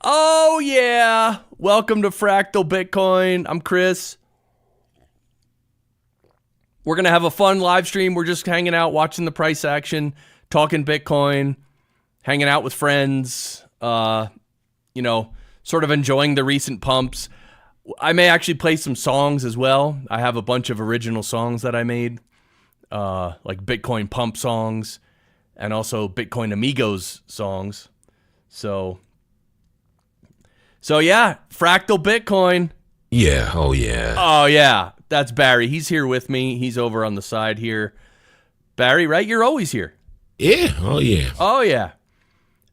Oh, yeah. Welcome to Fractal Bitcoin. I'm Chris. We're going to have a fun live stream. We're just hanging out, watching the price action, talking Bitcoin, hanging out with friends, sort of enjoying the recent pumps. I may actually play some songs as well. I have a bunch of original songs that I made, like Bitcoin pump songs and also Bitcoin Amigos songs. So yeah, Fractal Bitcoin. Yeah, oh yeah. Oh yeah, that's Barry. He's here with me. He's over on the side here. Barry, right? You're always here. Yeah, oh yeah. Oh yeah.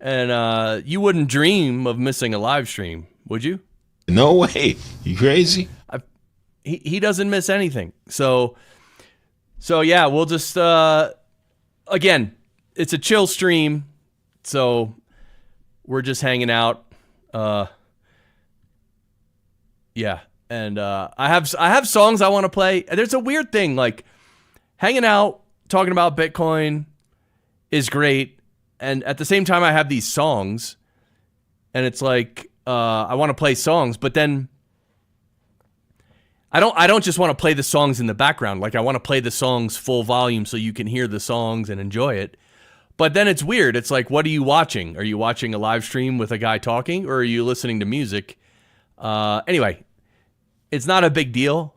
And you wouldn't dream of missing a live stream, would you? No way. You crazy? He doesn't miss anything. So yeah, we'll just again, it's a chill stream. So we're just hanging out. Yeah, and I have songs I want to play. There's a weird thing, like hanging out, talking about Bitcoin is great, and at the same time I have these songs, and it's like I want to play songs, but then I don't just want to play the songs in the background. Like I want to play the songs full volume so you can hear the songs and enjoy it. But then it's weird. It's like, what are you watching? Are you watching a live stream with a guy talking, or are you listening to music? Anyway, it's not a big deal.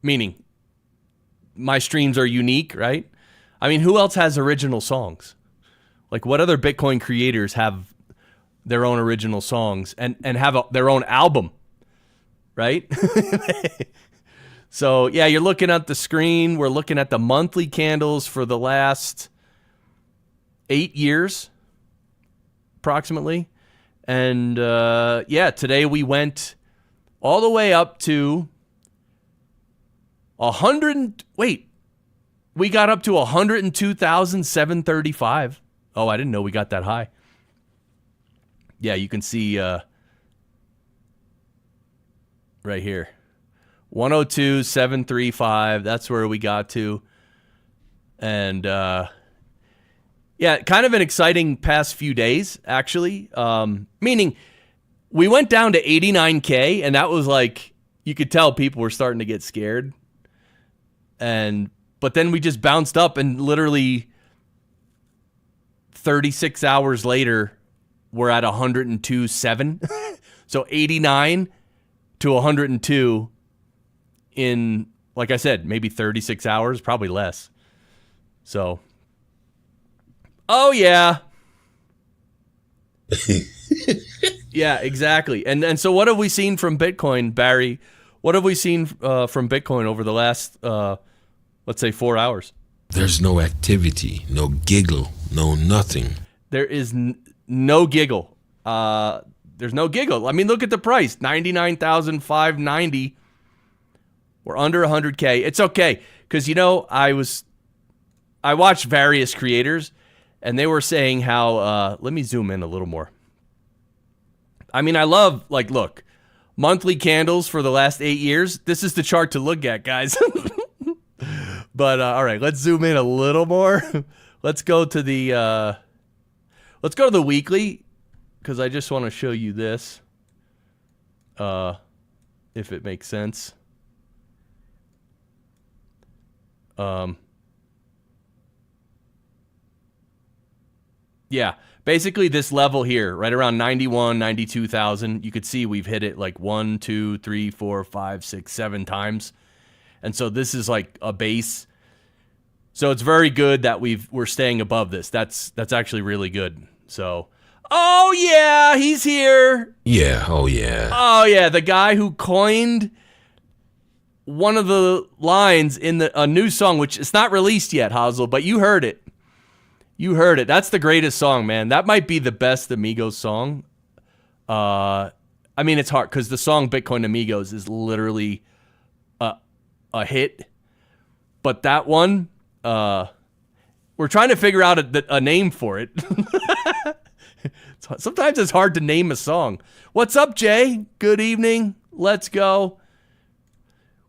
Meaning, my streams are unique, right? I mean, who else has original songs? Like, what other Bitcoin creators have their own original songs and have their own album, right? So, yeah, you're looking at the screen. We're looking at the monthly candles for the last 8 years, approximately. And, today we went all the way up to we got up to 102,735. Oh, I didn't know we got that high. Yeah, you can see right here. 102,735. That's where we got to. And kind of an exciting past few days, actually. Meaning we went down to 89K, and that was like, you could tell people were starting to get scared. But then we just bounced up, and literally 36 hours later, we're at 102.7. So 89 to 102 in, like I said, maybe 36 hours, probably less. So, oh yeah. Yeah, exactly. And so what have we seen from Bitcoin, Barry? What have we seen from Bitcoin over the last, let's say, 4 hours? There's no activity, no giggle, no nothing. There is no giggle. There's no giggle. I mean, look at the price, 99,590. We're under 100K. It's okay, because, I watched various creators, and they were saying how, let me zoom in a little more. I mean, I love, look, monthly candles for the last 8 years. This is the chart to look at, guys. But, all right, let's zoom in a little more. Let's go to the weekly, because I just want to show you this, if it makes sense. Yeah, basically this level here, right around 92,000, you could see we've hit it like 1, 2, 3, 4, 5, 6, 7 times. And so this is like a base. So it's very good that we're staying above this. That's actually really good. So, oh yeah, he's here. Yeah, oh yeah. Oh yeah, the guy who coined one of the lines in a new song, which it's not released yet, Hazel, but you heard it. You heard it. That's the greatest song, man. That might be the best Amigos song. I mean, it's hard because the song Bitcoin Amigos is literally a hit. But that one, we're trying to figure out a name for it. Sometimes it's hard to name a song. What's up, Jay? Good evening. Let's go.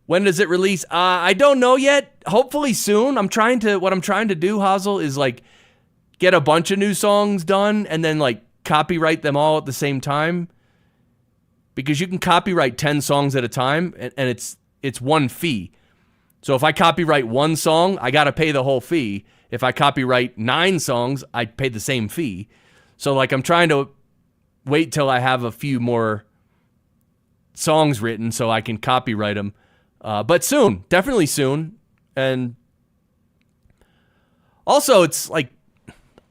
When does it release? I don't know yet. Hopefully soon. What I'm trying to do, Hazel, is like get a bunch of new songs done and then like copyright them all at the same time, because you can copyright 10 songs at a time, and it's one fee. So if I copyright one song, I got to pay the whole fee. If I copyright 9 songs, I pay the same fee. So like I'm trying to wait till I have a few more songs written so I can copyright them. But soon, definitely soon. And also it's like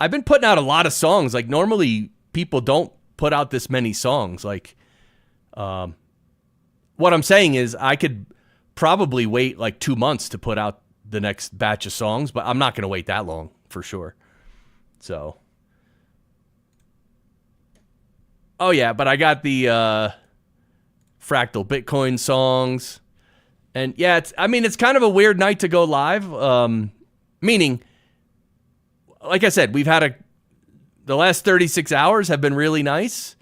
I've been putting out a lot of songs. Like normally people don't put out this many songs. Like what I'm saying is I could probably wait like 2 months to put out the next batch of songs, but I'm not going to wait that long for sure. So, oh yeah, but I got the Fractal Bitcoin songs, and yeah, it's kind of a weird night to go live. Meaning, like I said, we've had the last 36 hours have been really nice.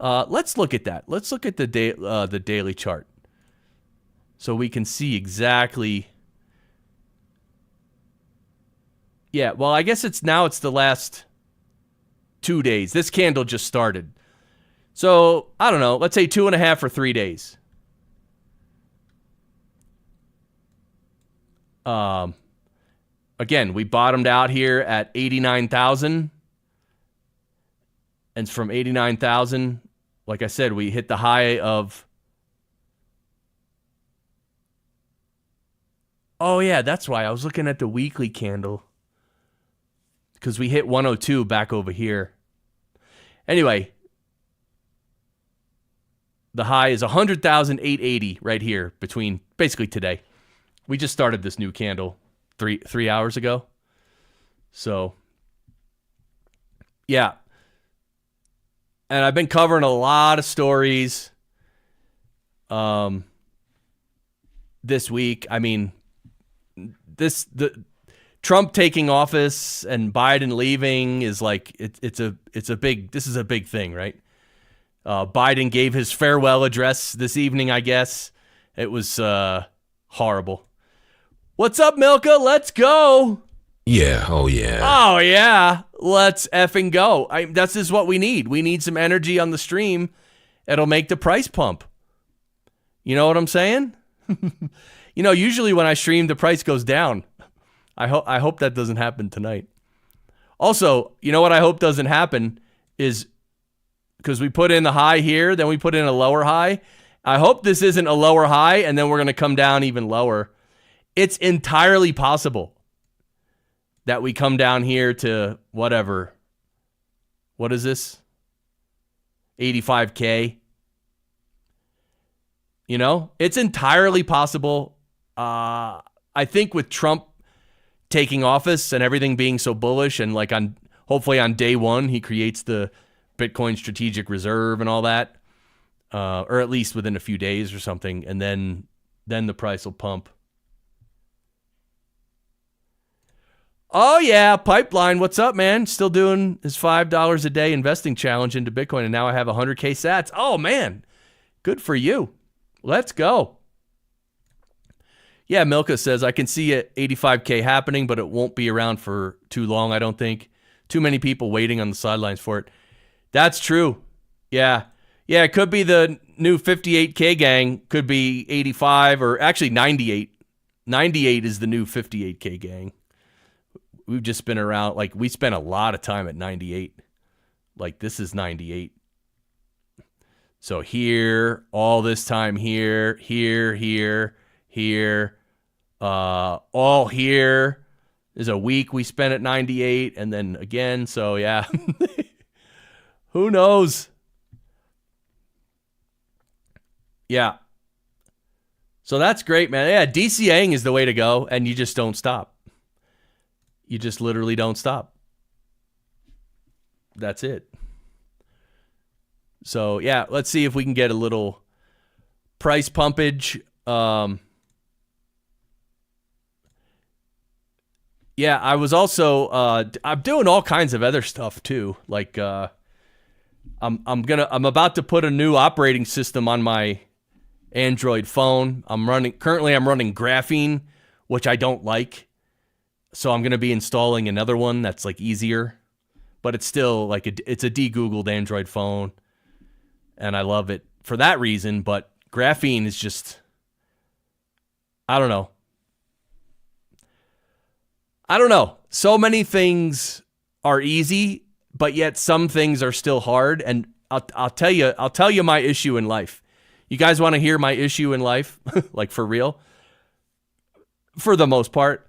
Let's look at that. Let's look at the daily chart, so we can see exactly. Yeah, well, I guess it's the last 2 days. This candle just started. So, I don't know. Let's say 2.5 or 3 days. Again, we bottomed out here at 89,000. And from 89,000, like I said, we hit the high of... Oh, yeah, that's why. I was looking at the weekly candle. Because we hit 102 back over here. Anyway, the high is 100,880 right here between basically today. We just started this new candle three hours ago. So, yeah. And I've been covering a lot of stories this week. I mean, the Trump taking office and Biden leaving is like this is a big thing, right? Biden gave his farewell address this evening, I guess. It was horrible. What's up, Milka? Let's go. Yeah, oh yeah. Oh yeah, let's effing go. That's just what we need. We need some energy on the stream. It'll make the price pump. You know what I'm saying? Usually when I stream, the price goes down. I hope that doesn't happen tonight. Also, you know what I hope doesn't happen is because we put in the high here, then we put in a lower high. I hope this isn't a lower high and then we're going to come down even lower. It's entirely possible that we come down here to whatever. What is this? 85K. It's entirely possible. I think with Trump taking office and everything being so bullish, and like hopefully on day one he creates the Bitcoin strategic reserve and all that, or at least within a few days or something, and then the price will pump. Oh yeah, Pipeline, what's up, man? Still doing his $5 a day investing challenge into Bitcoin, and now I have 100K sats. Oh man, good for you. Let's go. Yeah, Milka says, I can see it 85K happening, but it won't be around for too long, I don't think. Too many people waiting on the sidelines for it. That's true. Yeah. Yeah, it could be the new 58K gang. Could be 85 or actually 98. 98 is the new 58K gang. We've just been around, like we spent a lot of time at 98. Like this is 98. So here, all this time here, all here is a week we spent at 98 and then again. So yeah, who knows? Yeah. So that's great, man. Yeah. DCAing is the way to go. And you just don't stop. You just literally don't stop. That's it. So yeah, let's see if we can get a little price pumpage. Yeah, I was also I'm doing all kinds of other stuff too. Like I'm about to put a new operating system on my Android phone. Currently I'm running Graphene, which I don't like. So I'm going to be installing another one that's like easier. but it's still like it's a de-Googled Android phone, and I love it for that reason. But graphene is just, I don't know. So many things are easy, but yet some things are still hard. And I'll tell you my issue in life. You guys want to hear my issue in life? Like for real? For the most part,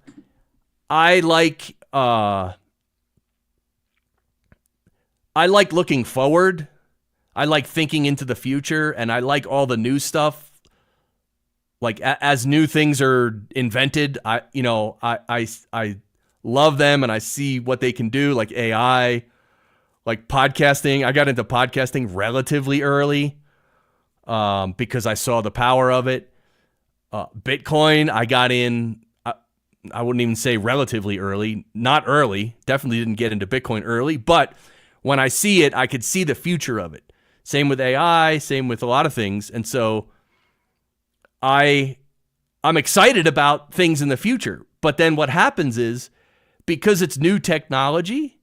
I like looking forward. I like thinking into the future, and I like all the new stuff. Like as new things are invented, I love them, and I see what they can do, like AI, like podcasting. I got into podcasting relatively early because I saw the power of it. Bitcoin, I got in, I wouldn't even say relatively early, not early, definitely didn't get into Bitcoin early, but when I see it, I could see the future of it. Same with AI, same with a lot of things. And so I'm excited about things in the future. But then what happens is, because it's new technology,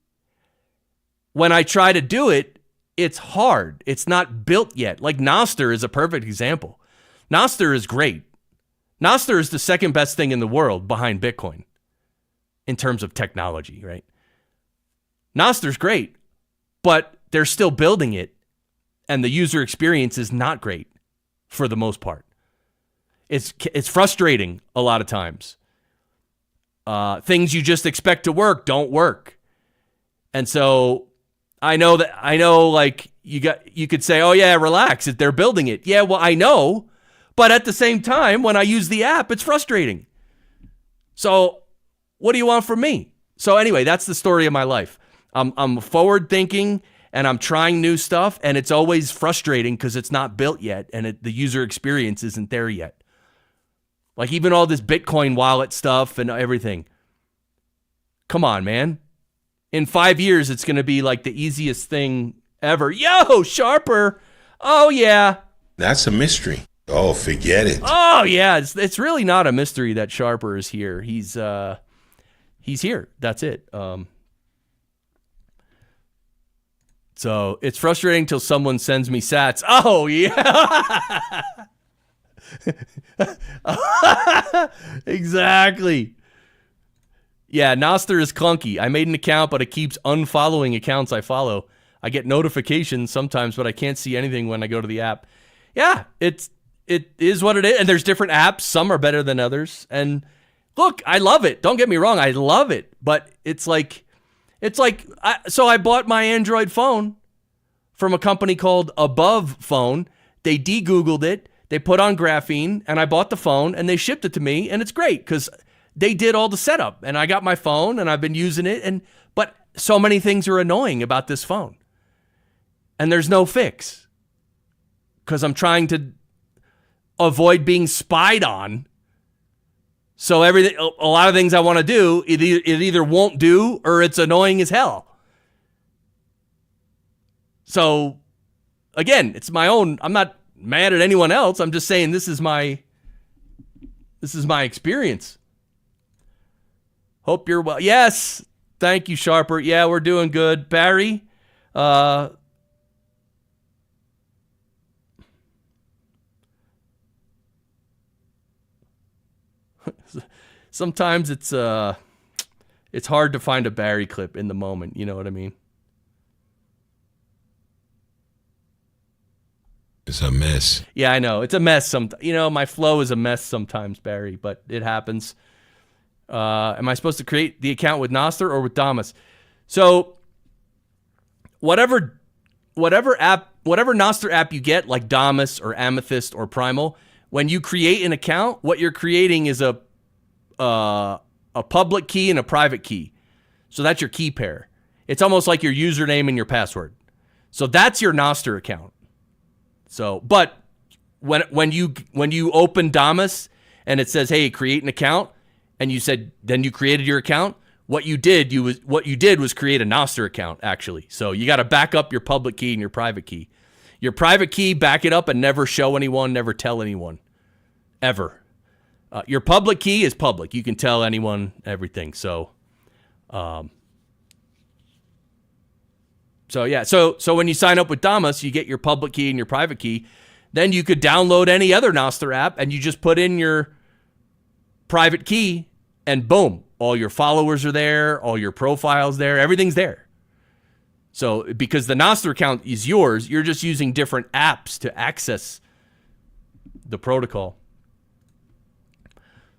when I try to do it, it's hard. It's not built yet. Like Nostr is a perfect example. Nostr is great. Nostr is the second best thing in the world behind Bitcoin in terms of technology, right? Nostr's great, but they're still building it, and the user experience is not great for the most part. It's frustrating a lot of times. Things you just expect to work don't work. And so I know like you could say, oh yeah, relax, they're building it. Yeah, well, I know, but at the same time, when I use the app, it's frustrating. So what do you want from me? So anyway, that's the story of my life. I'm forward thinking, and I'm trying new stuff, and it's always frustrating because it's not built yet, and the user experience isn't there yet. Like even all this Bitcoin wallet stuff and everything. Come on, man. In 5 years, it's going to be like the easiest thing ever. Yo, Sharper. Oh, yeah. That's a mystery. Oh, forget it. Oh, yeah. It's really not a mystery that Sharper is here. He's here. That's it. So it's frustrating till someone sends me sats. Oh, yeah. Exactly. Yeah, Nostr is clunky. I made an account, but it keeps unfollowing accounts I follow. I get notifications sometimes, but I can't see anything when I go to the app. Yeah, it is what it is. And there's different apps. Some are better than others. And look, I love it. Don't get me wrong. I love it. But so I bought my Android phone from a company called Above Phone. They de-Googled it. They put on graphene, and I bought the phone, and they shipped it to me, and it's great because they did all the setup, and I got my phone, and I've been using it, but so many things are annoying about this phone, and there's no fix because I'm trying to avoid being spied on. So a lot of things I want to do, it either won't do or it's annoying as hell. So again, it's my own. I'm not mad at anyone else. I'm just saying this is my experience. Hope you're well. Yes. Thank you, Sharper. Yeah, we're doing good. Barry, sometimes it's hard to find a Barry clip in the moment. You know what I mean? It's a mess. Yeah, I know. It's a mess. My flow is a mess sometimes, Barry, but it happens. Am I supposed to create the account with Nostr or with Damus? So whatever Nostr app you get, like Damus or Amethyst or Primal, when you create an account, what you're creating is a public key and a private key. So that's your key pair. It's almost like your username and your password. So that's your Nostr account. So, but when you open Damus and it says, "Hey, create an account," and you said, then you created your account, what you did was create a Nostr account, actually. So you got to back up your public key and your private key. Your private key, back it up and never show anyone, never tell anyone, ever. Your public key is public. You can tell anyone everything. So, So yeah, so when you sign up with Damus, you get your public key and your private key. Then you could download any other Nostr app and you just put in your private key and boom, all your followers are there, all your profiles there, everything's there. So because the Nostr account is yours, you're just using different apps to access the protocol.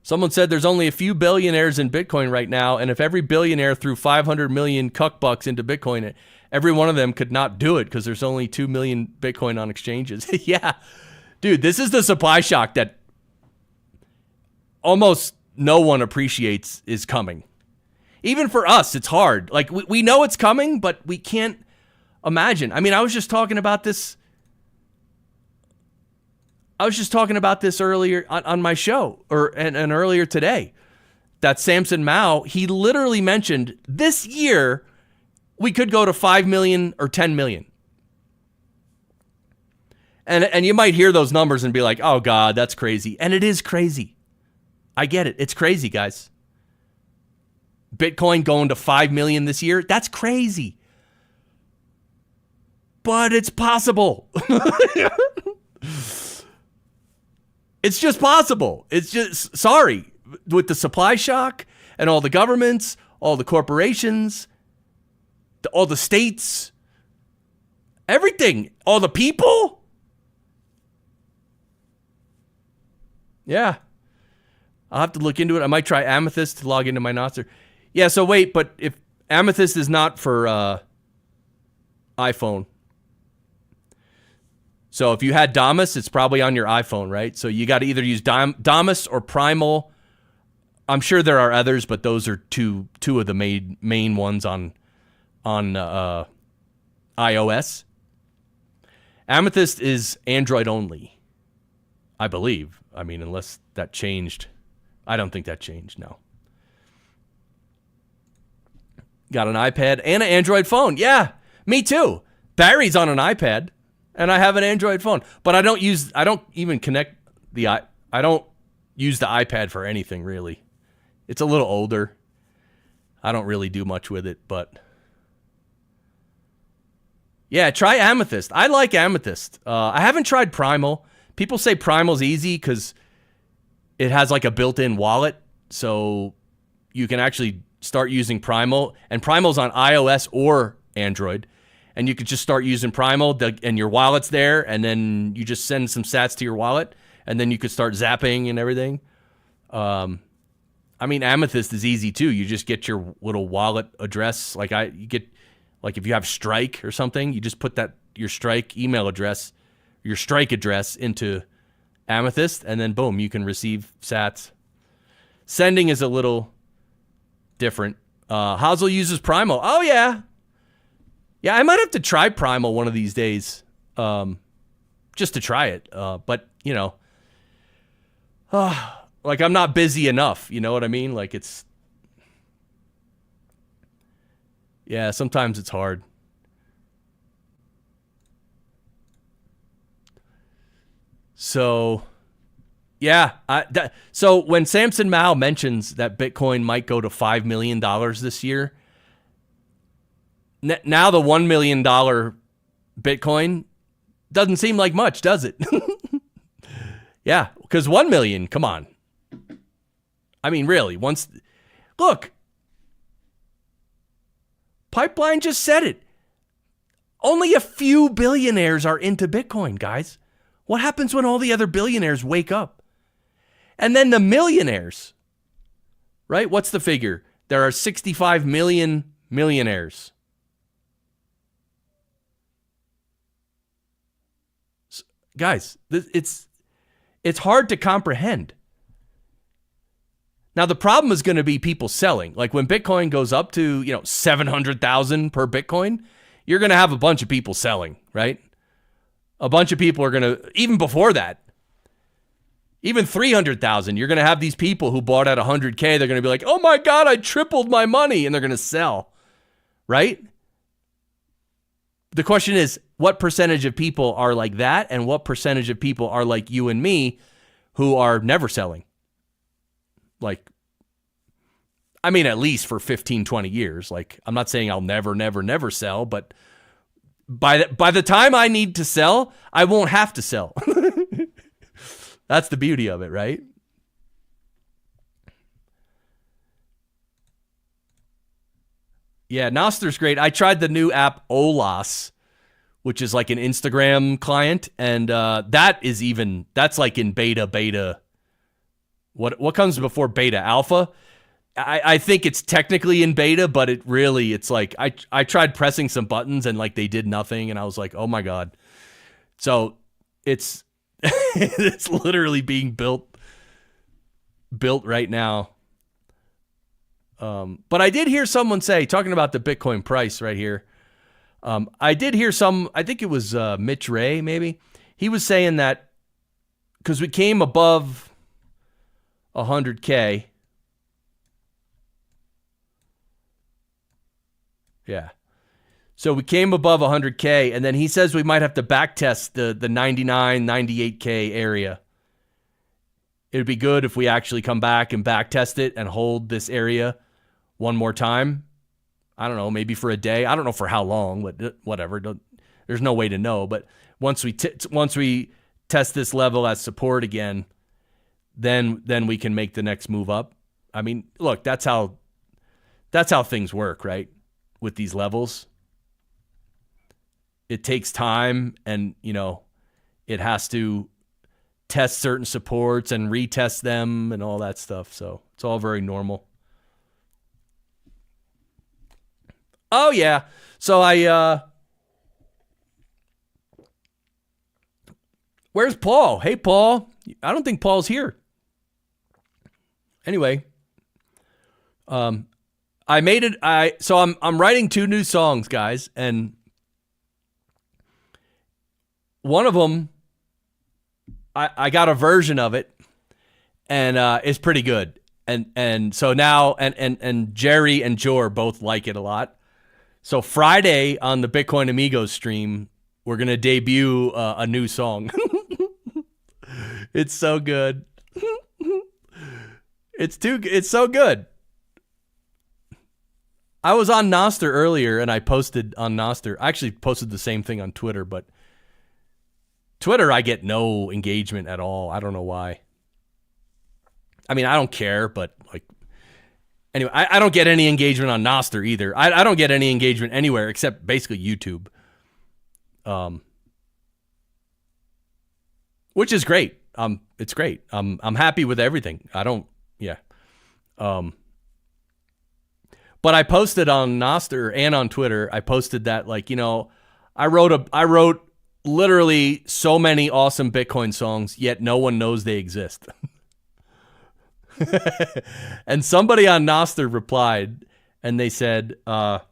Someone said there's only a few billionaires in Bitcoin right now, and if every billionaire threw 500 million cuck bucks into Bitcoin, every one of them could not do it because there's only 2 million Bitcoin on exchanges. Yeah. Dude, this is the supply shock that almost no one appreciates is coming. Even for us, it's hard. Like, we know it's coming, but we can't imagine. I mean, I was just talking about this earlier on my show, and earlier today, that Samson Mao, he literally mentioned this year we could go to 5 million or 10 million. And you might hear those numbers and be like, oh God, that's crazy. And it is crazy. I get it. It's crazy, guys. Bitcoin going to 5 million this year, that's crazy. But it's possible. It's just possible. It's just, sorry, with the supply shock and all the governments, all the corporations, all the states, everything, all the people. Yeah. I'll have to look into it. I might try Amethyst to log into my Nostr. Yeah, so wait, but if Amethyst is not for iPhone. So if you had Damus, it's probably on your iPhone, right? So you got to either use Damus or Primal. I'm sure there are others, but those are two of the main ones on iOS. Amethyst is Android only, I believe. I mean, unless that changed. I don't think that changed, no. Got an iPad and an Android phone. Yeah, me too. Barry's on an iPad, and I have an Android phone. But I don't even connect I don't use the iPad for anything, really. It's a little older. I don't really do much with it, but yeah, try Amethyst. I like Amethyst. I haven't tried Primal. People say Primal's easy because it has like a built-in wallet, so you can actually start using Primal, and Primal's on iOS or Android, and you could just start using Primal, and your wallet's there, and then you just send some sats to your wallet, and then you could start zapping and everything. I mean, Amethyst is easy too. You just get your little wallet address, like if you have Strike or something, you just put your Strike email address, your Strike address into Amethyst, and then boom, you can receive sats. Sending is a little different. Hazel uses Primal. Oh yeah. Yeah, I might have to try Primal one of these days. Just to try it. But, you know, like I'm not busy enough, you know what I mean? Like yeah, sometimes it's hard. So, yeah. So when Samson Mao mentions that Bitcoin might go to $5 million this year, now the $1 million Bitcoin doesn't seem like much, does it? Yeah, because 1 million, come on. I mean, really, look, Pipeline just said it. Only a few billionaires are into Bitcoin, guys. What happens when all the other billionaires wake up? And then the millionaires, right? What's the figure? There are 65 million millionaires. Guys, it's hard to comprehend. Now, the problem is going to be people selling. Like when Bitcoin goes up to, 700,000 per Bitcoin, you're going to have a bunch of people selling, right? A bunch of people are going to, even before that, even 300,000, you're going to have these people who bought at 100K. They're going to be like, oh my God, I tripled my money. And they're going to sell, right? The question is, what percentage of people are like that? And what percentage of people are like you and me who are never selling? Like, I mean, at least for 15, 20 years. Like, I'm not saying I'll never sell, but by the time I need to sell, I won't have to sell. That's the beauty of it, right? Yeah, Nostr great. I tried the new app Olas, which is like an Instagram client, and that's like in beta. What comes before beta? Alpha? I think it's technically in beta, but it's like I tried pressing some buttons and like they did nothing, and I was like, oh my god. So it's it's literally being built right now. But I did hear someone say, talking about the Bitcoin price right here. I did hear I think it was Mitch Ray, maybe. He was saying that because we came above 100K. Yeah. So we came above 100K, and then he says we might have to backtest the 99, 98K area. It would be good if we actually come back and backtest it and hold this area one more time. I don't know, maybe for a day. I don't know for how long, but whatever. There's no way to know. But once we test this level as support again, then we can make the next move up. I mean, look, that's how things work, right? With these levels, it takes time, and it has to test certain supports and retest them and all that stuff. So it's all very normal. Oh yeah. So where's Paul? Hey Paul. I don't think Paul's here. Anyway, I made it. So I'm writing 2 new songs, guys, and one of them I got a version of it, and it's pretty good. And so now and Jerry and Jor both like it a lot. So Friday on the Bitcoin Amigos stream, we're gonna debut a new song. It's so good. It's so good. I was on Nostr earlier, and I posted on Nostr. I actually posted the same thing on Twitter, but Twitter I get no engagement at all. I don't know why. I mean, I don't care, but like, anyway, I don't get any engagement on Nostr either. I don't get any engagement anywhere except basically YouTube, which is great. It's great. I'm happy with everything. But I posted on Nostr and on Twitter. I posted that I wrote literally so many awesome Bitcoin songs, yet no one knows they exist. And somebody on Nostr replied, and they said, what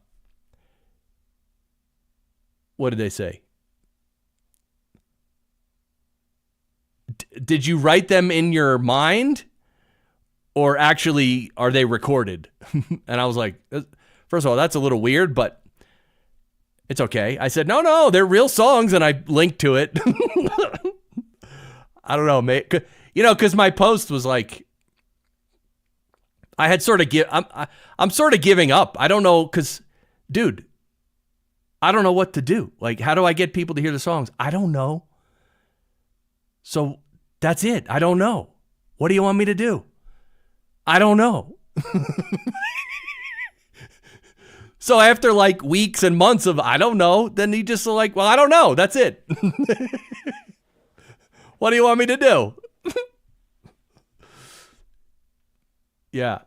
did they say? Did you write them in your mind, or actually are they recorded? And I was like, first of all, that's a little weird, but it's okay. I said, no, they're real songs, and I linked to it. I don't know, mate. Because my post was like, I had sort of I'm sort of giving up. I don't know, because, dude, I don't know what to do. Like, how do I get people to hear the songs? I don't know. So that's it. I don't know. What do you want me to do? I don't know. So after like weeks and months of I don't know, then he just like, well, I don't know. That's it. What do you want me to do? Yeah.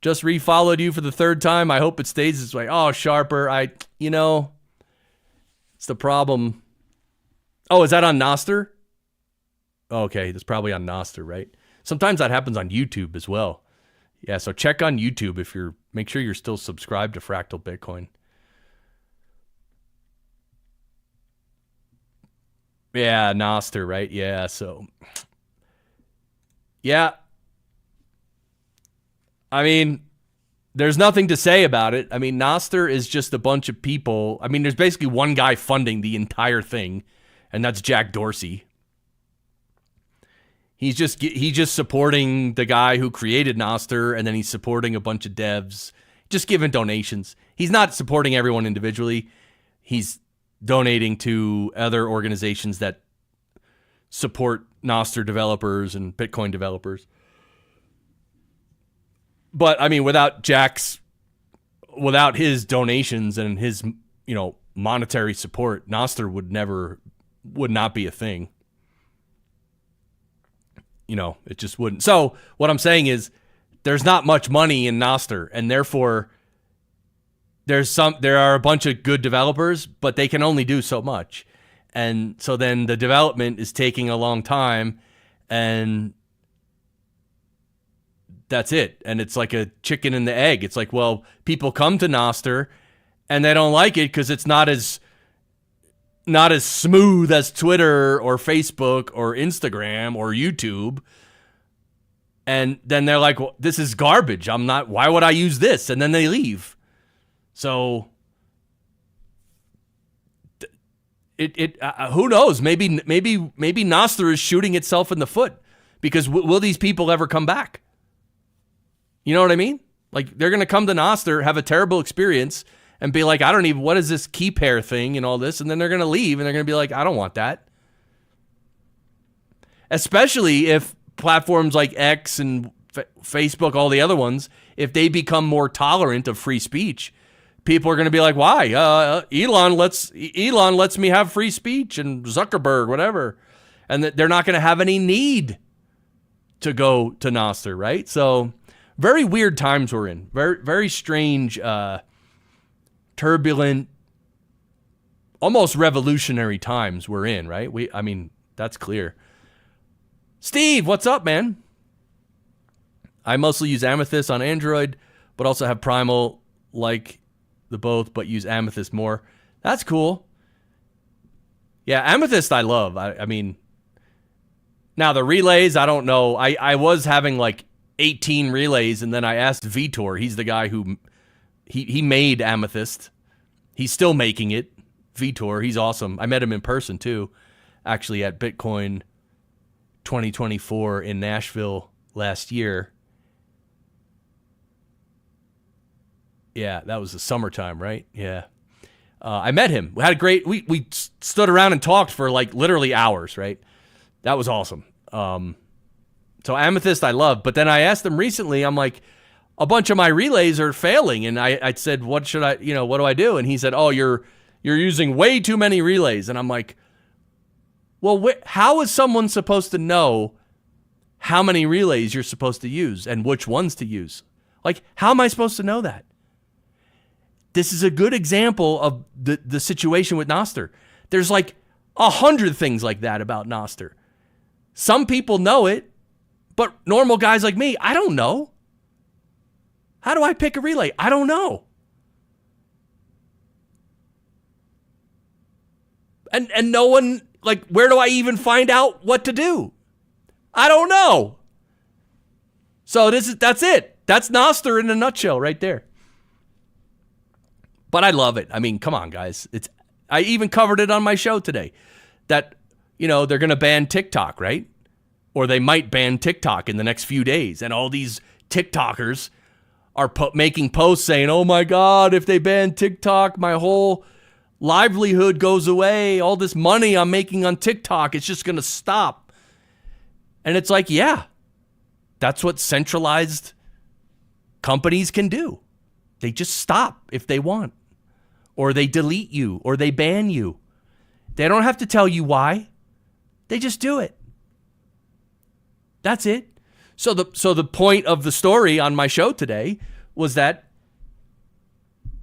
Just refollowed you for the 3rd time. I hope it stays this way. Oh, Sharper, it's the problem. Oh, is that on Nostr? Okay, that's probably on Nostr, right? Sometimes that happens on YouTube as well. Yeah, so check on YouTube make sure you're still subscribed to Fractal Bitcoin. Yeah, Nostr, right? Yeah, so. Yeah. I mean, there's nothing to say about it. I mean, Nostr is just a bunch of people. I mean, there's basically one guy funding the entire thing, and that's Jack Dorsey. He's just supporting the guy who created Nostr, and then he's supporting a bunch of devs, just giving donations. He's not supporting everyone individually. he's donating to other organizations that support Nostr developers and Bitcoin developers. But I mean, without his donations and his, monetary support, Nostr would not be a thing. It just wouldn't. So what I'm saying is there's not much money in Nostr, and therefore there are a bunch of good developers, but they can only do so much. And so then the development is taking a long time, and that's it. And it's like a chicken and the egg. It's like, well, people come to Nostr and they don't like it because it's not as smooth as Twitter or Facebook or Instagram or YouTube. And then they're like, well, this is garbage. Why would I use this? And then they leave. So who knows? Maybe Nostr is shooting itself in the foot, because will these people ever come back? You know what I mean? Like, they're going to come to Nostr, have a terrible experience, and be like, what is this key pair thing and all this? And then they're going to leave, and they're going to be like, I don't want that. Especially if platforms like X and Facebook, all the other ones, if they become more tolerant of free speech, people are going to be like, why? Elon lets me have free speech, and Zuckerberg, whatever. And they're not going to have any need to go to Nostr, right? So very weird times we're in. Very, very strange, turbulent, almost revolutionary times we're in, right? That's clear. Steve, what's up, man? I mostly use Amethyst on Android, but also have Primal, like the both, but use Amethyst more. That's cool. Yeah, Amethyst I love. Now the relays, I don't know. I was having like 18 relays, and then I asked Vitor. He's the guy who he made Amethyst. He's still making it. Vitor, he's awesome. I met him in person too, actually at Bitcoin 2024 in Nashville last year. Yeah, that was the summertime, right? Yeah. I met him. We had we stood around and talked for like literally hours, right? That was awesome. So Amethyst I love, but then I asked him recently, I'm like, a bunch of my relays are failing, and I said, what should I, what do I do? And he said, oh, you're using way too many relays. And I'm like, well, how is someone supposed to know how many relays you're supposed to use and which ones to use? Like, how am I supposed to know that? This is a good example of the situation with Nostr. There's like 100 things like that about Nostr. Some people know it, but normal guys like me, I don't know. How do I pick a relay? I don't know. And no one, like, where do I even find out what to do? I don't know. So that's it. That's Nostr in a nutshell right there. But I love it. I mean, come on, guys. I even covered it on my show today that, they're going to ban TikTok, right? Or they might ban TikTok in the next few days. And all these TikTokers are making posts saying, oh my God, if they ban TikTok, my whole livelihood goes away. All this money I'm making on TikTok, it's just going to stop. And it's like, yeah, that's what centralized companies can do. They just stop if they want, or they delete you, or they ban you. They don't have to tell you why. They just do it. That's it. So the point of the story on my show today was that,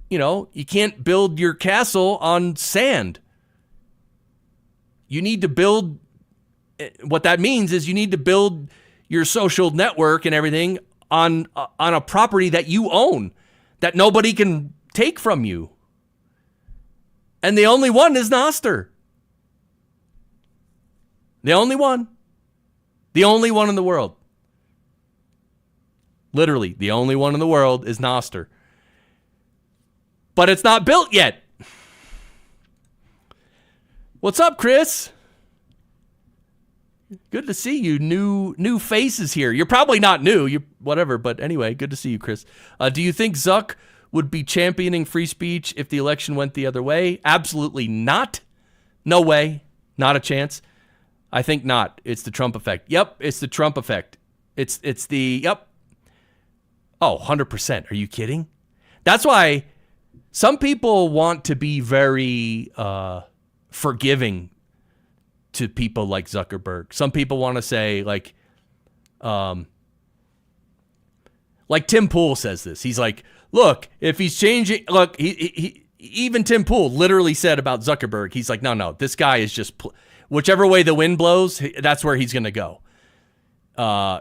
you can't build your castle on sand. You need to build, what that means is you need to build your social network and everything on a property that you own, that nobody can take from you. And the only one is Nostr. The only one. The only one in the world. Literally, the only one in the world is Nostr. But it's not built yet. What's up, Chris? Good to see you. New faces here. You're probably not new. You're whatever, but anyway, good to see you, Chris. Do you think Zuck would be championing free speech if the election went the other way? Absolutely not. No way. Not a chance. I think not. It's the Trump effect. Yep, it's the Trump effect. It's the, yep. Oh, 100%. Are you kidding? That's why some people want to be very forgiving to people like Zuckerberg. Some people want to say, like Tim Pool says this. He's like, look, if he's changing, look, he even Tim Pool literally said about Zuckerberg, he's like, no, this guy is just, whichever way the wind blows, that's where he's going to go.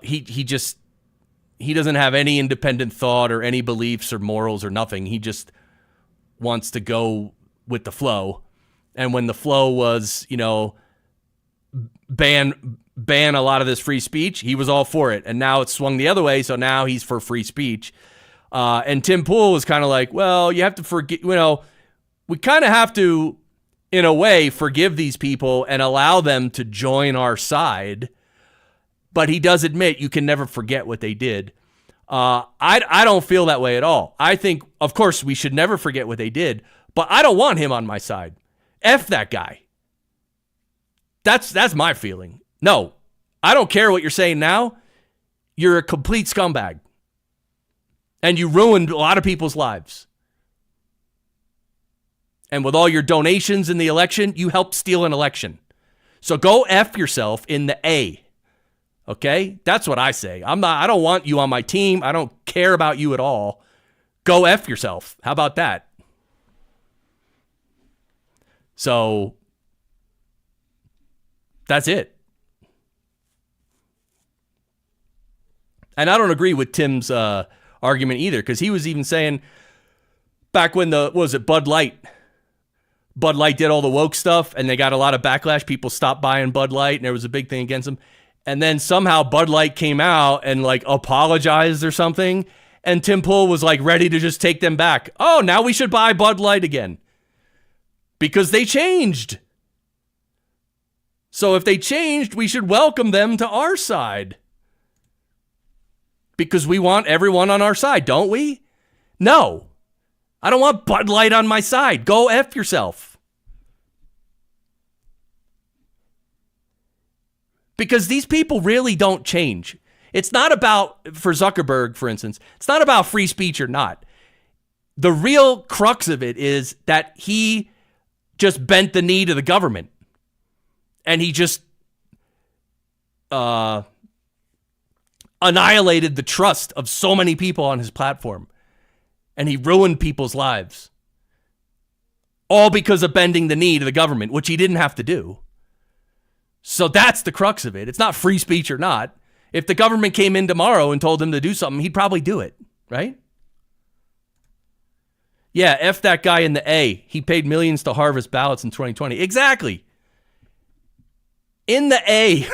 He doesn't have any independent thought or any beliefs or morals or nothing. He just wants to go with the flow. And when the flow was, ban a lot of this free speech, he was all for it. And now it's swung the other way, so now he's for free speech. And Tim Pool was kind of like, well, you have to forget, we kind of have to, in a way, forgive these people and allow them to join our side. But he does admit you can never forget what they did. I don't feel that way at all. I think, of course, we should never forget what they did, but I don't want him on my side. F that guy. That's my feeling. No, I don't care what you're saying now. You're a complete scumbag. And you ruined a lot of people's lives. And with all your donations in the election, you helped steal an election. So go F yourself in the A. Okay? That's what I say. I don't want you on my team. I don't care about you at all. Go F yourself. How about that? So that's it. And I don't agree with Tim's argument either, because he was even saying back when Bud Light did all the woke stuff and they got a lot of backlash. People stopped buying Bud Light and there was a big thing against them. And then somehow Bud Light came out and like apologized or something. And Tim Pool was like ready to just take them back. Oh, now we should buy Bud Light again because they changed. So if they changed, we should welcome them to our side. Because we want everyone on our side, don't we? No. I don't want Bud Light on my side. Go F yourself. Because these people really don't change. It's not about, for Zuckerberg, for instance, it's not about free speech or not. The real crux of it is that he just bent the knee to the government. And he just annihilated the trust of so many people on his platform. And he ruined people's lives. All because of bending the knee to the government, which he didn't have to do. So that's the crux of it. It's not free speech or not. If the government came in tomorrow and told him to do something, he'd probably do it, right? Yeah, F that guy in the A. He paid millions to harvest ballots in 2020. Exactly. In the A.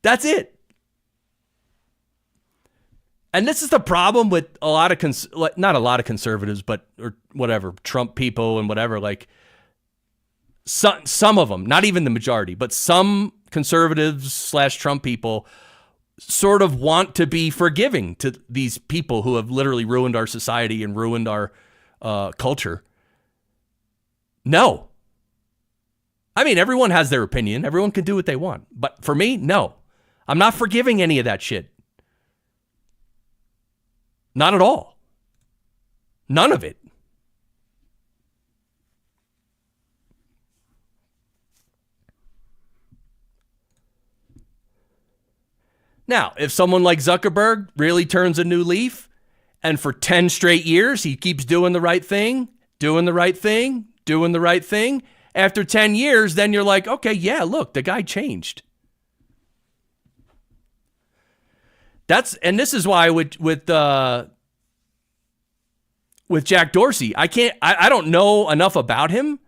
That's it. And this is the problem with a lot of, not a lot of conservatives, but, or whatever, Trump people and whatever, like some of them, not even the majority, but some conservatives / Trump people sort of want to be forgiving to these people who have literally ruined our society and ruined our culture. No. I mean, everyone has their opinion. Everyone can do what they want. But for me, no. I'm not forgiving any of that shit. Not at all. None of it. Now, if someone like Zuckerberg really turns a new leaf and for 10 straight years he keeps doing the right thing, doing the right thing, doing the right thing, after 10 years, then you're like, okay, yeah, look, the guy changed. And this is why with Jack Dorsey, I don't know enough about him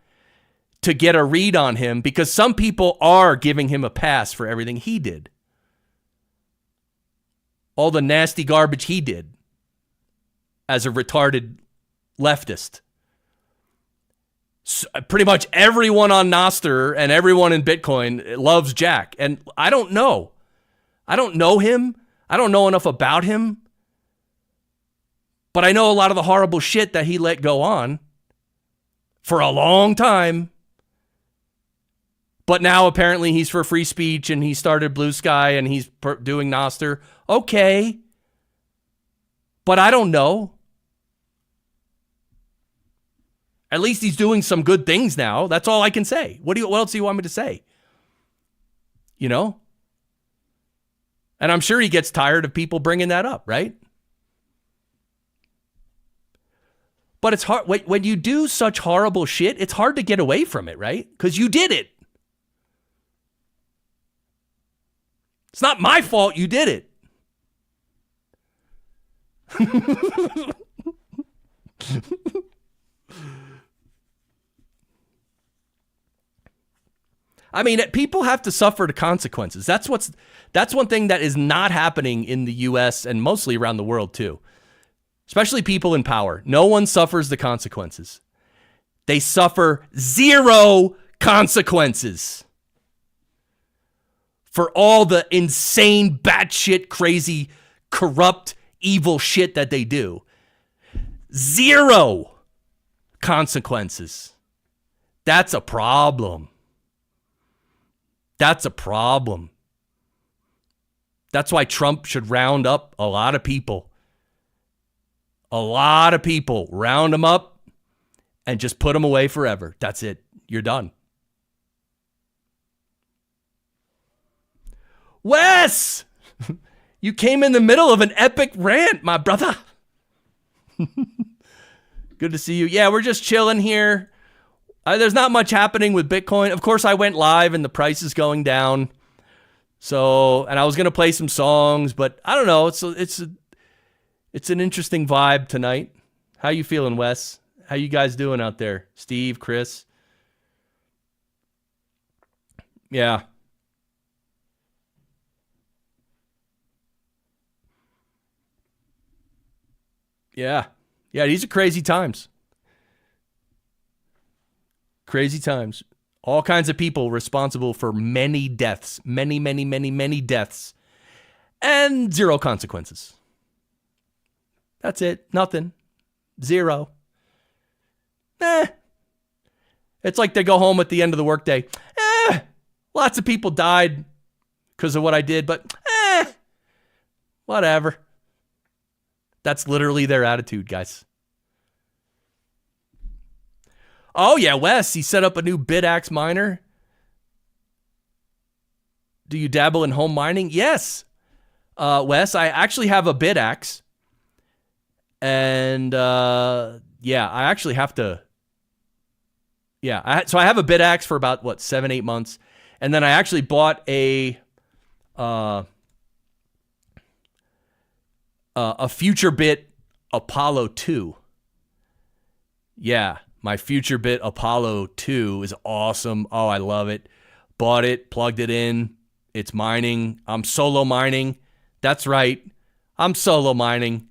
to get a read on him because some people are giving him a pass for everything he did. All the nasty garbage he did as a retarded leftist. So pretty much everyone on Nostr and everyone in Bitcoin loves Jack. And I don't know. I don't know him. I don't know enough about him, but I know a lot of the horrible shit that he let go on for a long time. But now apparently he's for free speech and he started Blue Sky and he's doing Nostr. Okay. But I don't know. At least he's doing some good things now. That's all I can say. What else do you want me to say? You know? And I'm sure he gets tired of people bringing that up, right? But it's hard. When you do such horrible shit, it's hard to get away from it, right? Because you did it. It's not my fault you did it. I mean, people have to suffer the consequences. That's one thing that is not happening in the US and mostly around the world too. Especially people in power. No one suffers the consequences. They suffer zero consequences for all the insane, batshit, crazy, corrupt, evil shit that they do. Zero consequences. That's a problem. That's a problem. That's why Trump should round up a lot of people. A lot of people. Round them up and just put them away forever. That's it. You're done. Wes! You came in the middle of an epic rant, my brother. Good to see you. Yeah, we're just chilling here. There's not much happening with Bitcoin. Of course, I went live and the price is going down. So, and I was going to play some songs, but I don't know. It's an interesting vibe tonight. How you feeling, Wes? How you guys doing out there? Steve, Chris? Yeah. Yeah. Yeah, these are crazy times. Crazy times. All kinds of people responsible for many deaths. Many, many, many, many deaths. And zero consequences. That's it. Nothing. Zero. It's like they go home at the end of the workday. Lots of people died because of what I did, but whatever. That's literally their attitude, guys. Oh, yeah, Wes, he set up a new BitAxe miner. Do you dabble in home mining? Yes. Wes, I actually have a BitAxe. And, yeah, I actually have to. Yeah, so I have a BitAxe for about, 7-8 months. And then I actually bought a FutureBit Apollo 2. Yeah, my FutureBit Apollo 2 is awesome. Oh, I love it. Bought it, plugged it in. It's mining. I'm solo mining. That's right. I'm solo mining.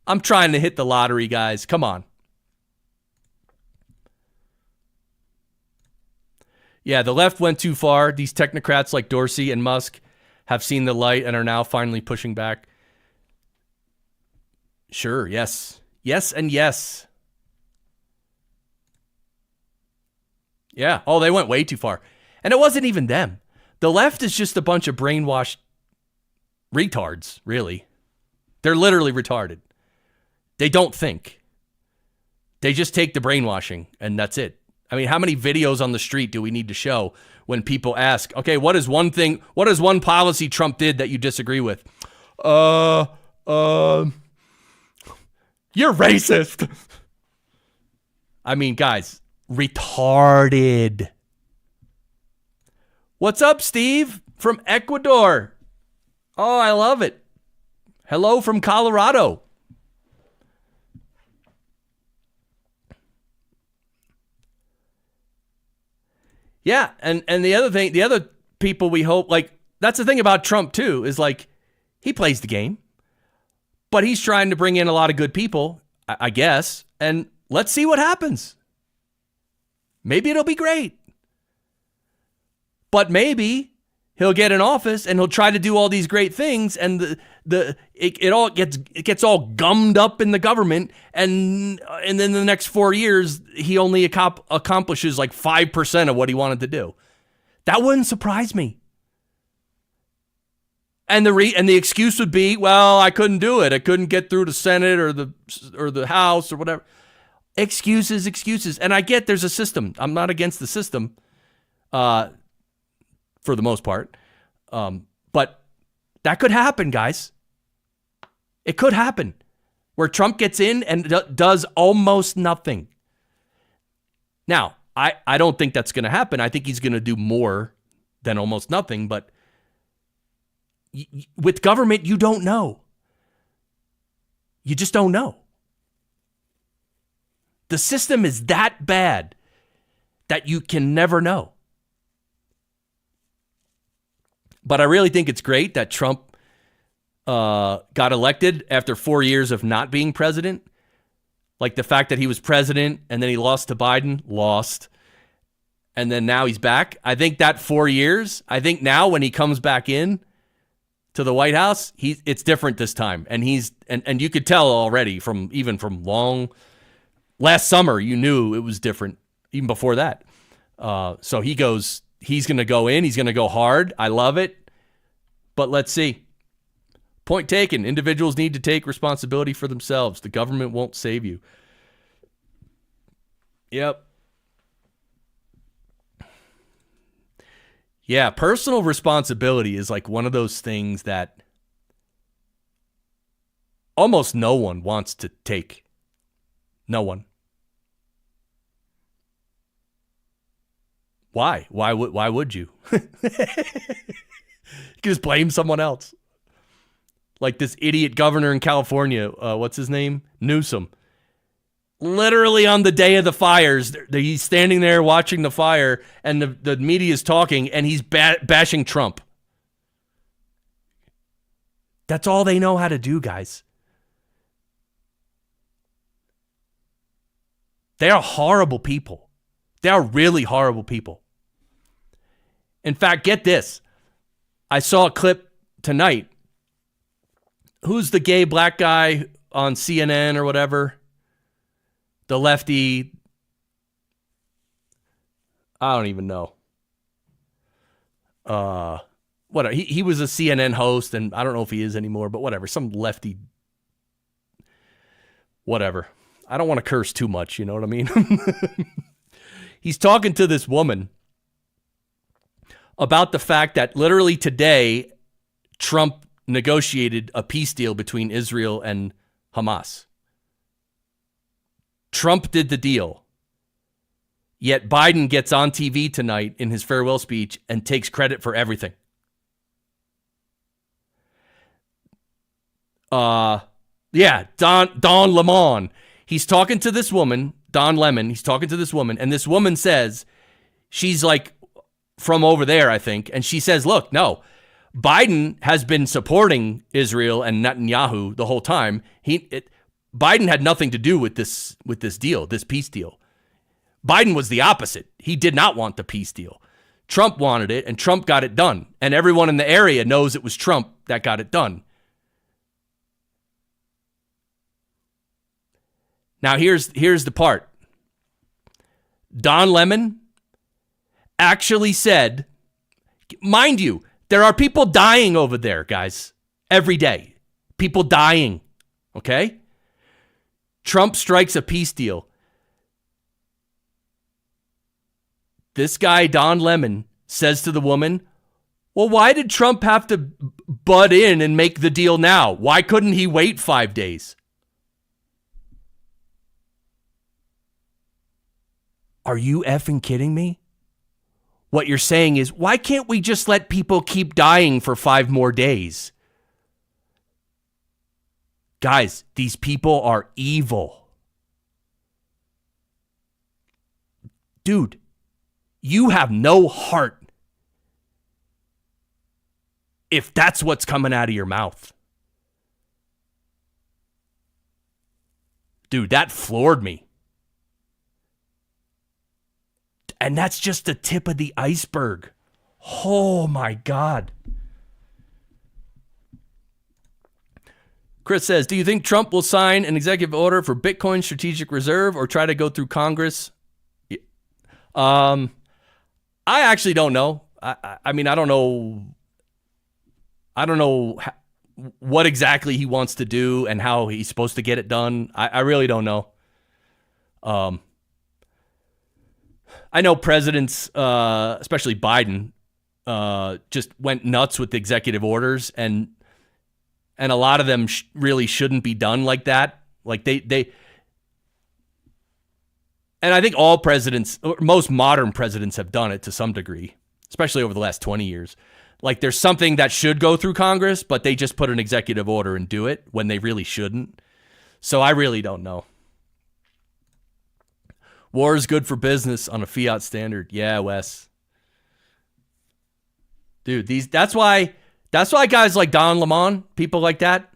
I'm trying to hit the lottery, guys. Come on. Yeah, the left went too far. These technocrats like Dorsey and Musk have seen the light and are now finally pushing back. Sure, yes. Yes and yes. Yeah. Oh, they went way too far. And it wasn't even them. The left is just a bunch of brainwashed retards, really. They're literally retarded. They don't think. They just take the brainwashing, and that's it. I mean, how many videos on the street do we need to show when people ask, okay, what is one policy Trump did that you disagree with? You're racist. I mean, guys, retarded. What's up, Steve? From Ecuador. Oh, I love it. Hello from Colorado. Yeah, and the other thing, the other people we hope, like, that's the thing about Trump too, is like, he plays the game, but he's trying to bring in a lot of good people, I guess, and let's see what happens. Maybe it'll be great. But maybe he'll get in office and he'll try to do all these great things, and it gets all gummed up in the government, and then the next 4 years he only accomplishes like 5% of what he wanted to do. That wouldn't surprise me. And the excuse would be, well, I couldn't do it. I couldn't get through the Senate or the House or whatever. Excuses. And I get there's a system. I'm not against the system, for the most part. But that could happen, guys. It could happen where Trump gets in and does almost nothing. Now, I don't think that's going to happen. I think he's going to do more than almost nothing, but with government, you don't know. You just don't know. The system is that bad that you can never know. But I really think it's great that Trump got elected after 4 years of not being president. Like the fact that he was president and then he lost to Biden, and then now he's back. I think that 4 years, I think now when he comes back in to the White House, it's different this time. And and you could tell already from last summer, you knew it was different even before that. So he's going to go in, he's going to go hard. I love it. But let's see. Point taken. Individuals need to take responsibility for themselves. The government won't save you. Yep. Yeah, personal responsibility is like one of those things that almost no one wants to take. No one. Why? Why would you? You can just blame someone else. Like this idiot governor in California, what's his name? Newsom. Literally on the day of the fires, he's standing there watching the fire, and the media is talking, and he's bashing Trump. That's all they know how to do, guys. They are horrible people. They are really horrible people. In fact, get this. I saw a clip tonight. Who's the gay black guy on CNN or whatever? The lefty. I don't even know. Whatever. He was a CNN host, and I don't know if he is anymore, but whatever. Some lefty. Whatever. I don't want to curse too much, you know what I mean? He's talking to this woman about the fact that literally today, Trump negotiated a peace deal between Israel and Hamas. Trump did the deal. Yet Biden gets on TV tonight in his farewell speech and takes credit for everything. Don Lemon. He's talking to this woman, Don Lemon. He's talking to this woman, and this woman says, she's like from over there, I think, and she says, look, no, Biden has been supporting Israel and Netanyahu the whole time. Biden had nothing to do with this deal, this peace deal. Biden was the opposite. He did not want the peace deal. Trump wanted it, and Trump got it done. And everyone in the area knows it was Trump that got it done. Now, here's the part. Don Lemon actually said, mind you, there are people dying over there, guys, every day. People dying, okay? Trump strikes a peace deal. This guy, Don Lemon, says to the woman, well, why did Trump have to butt in and make the deal now? Why couldn't he wait 5 days? Are you effing kidding me? What you're saying is, why can't we just let people keep dying for 5 more days? Guys, these people are evil. Dude, you have no heart if that's what's coming out of your mouth. Dude, that floored me. And that's just the tip of the iceberg. Oh my God. Chris says, do you think Trump will sign an executive order for Bitcoin strategic reserve or try to go through Congress? I actually don't know. I mean, I don't know what exactly he wants to do and how he's supposed to get it done. I really don't know. I know presidents, especially Biden, just went nuts with executive orders, and a lot of them really shouldn't be done like that. Like they, and I think all presidents, or most modern presidents, have done it to some degree, especially over the last 20 years. Like there's something that should go through Congress, but they just put an executive order and do it when they really shouldn't. So I really don't know. War is good for business on a fiat standard. Yeah, Wes. Dude, that's why guys like Don Lemon, people like that,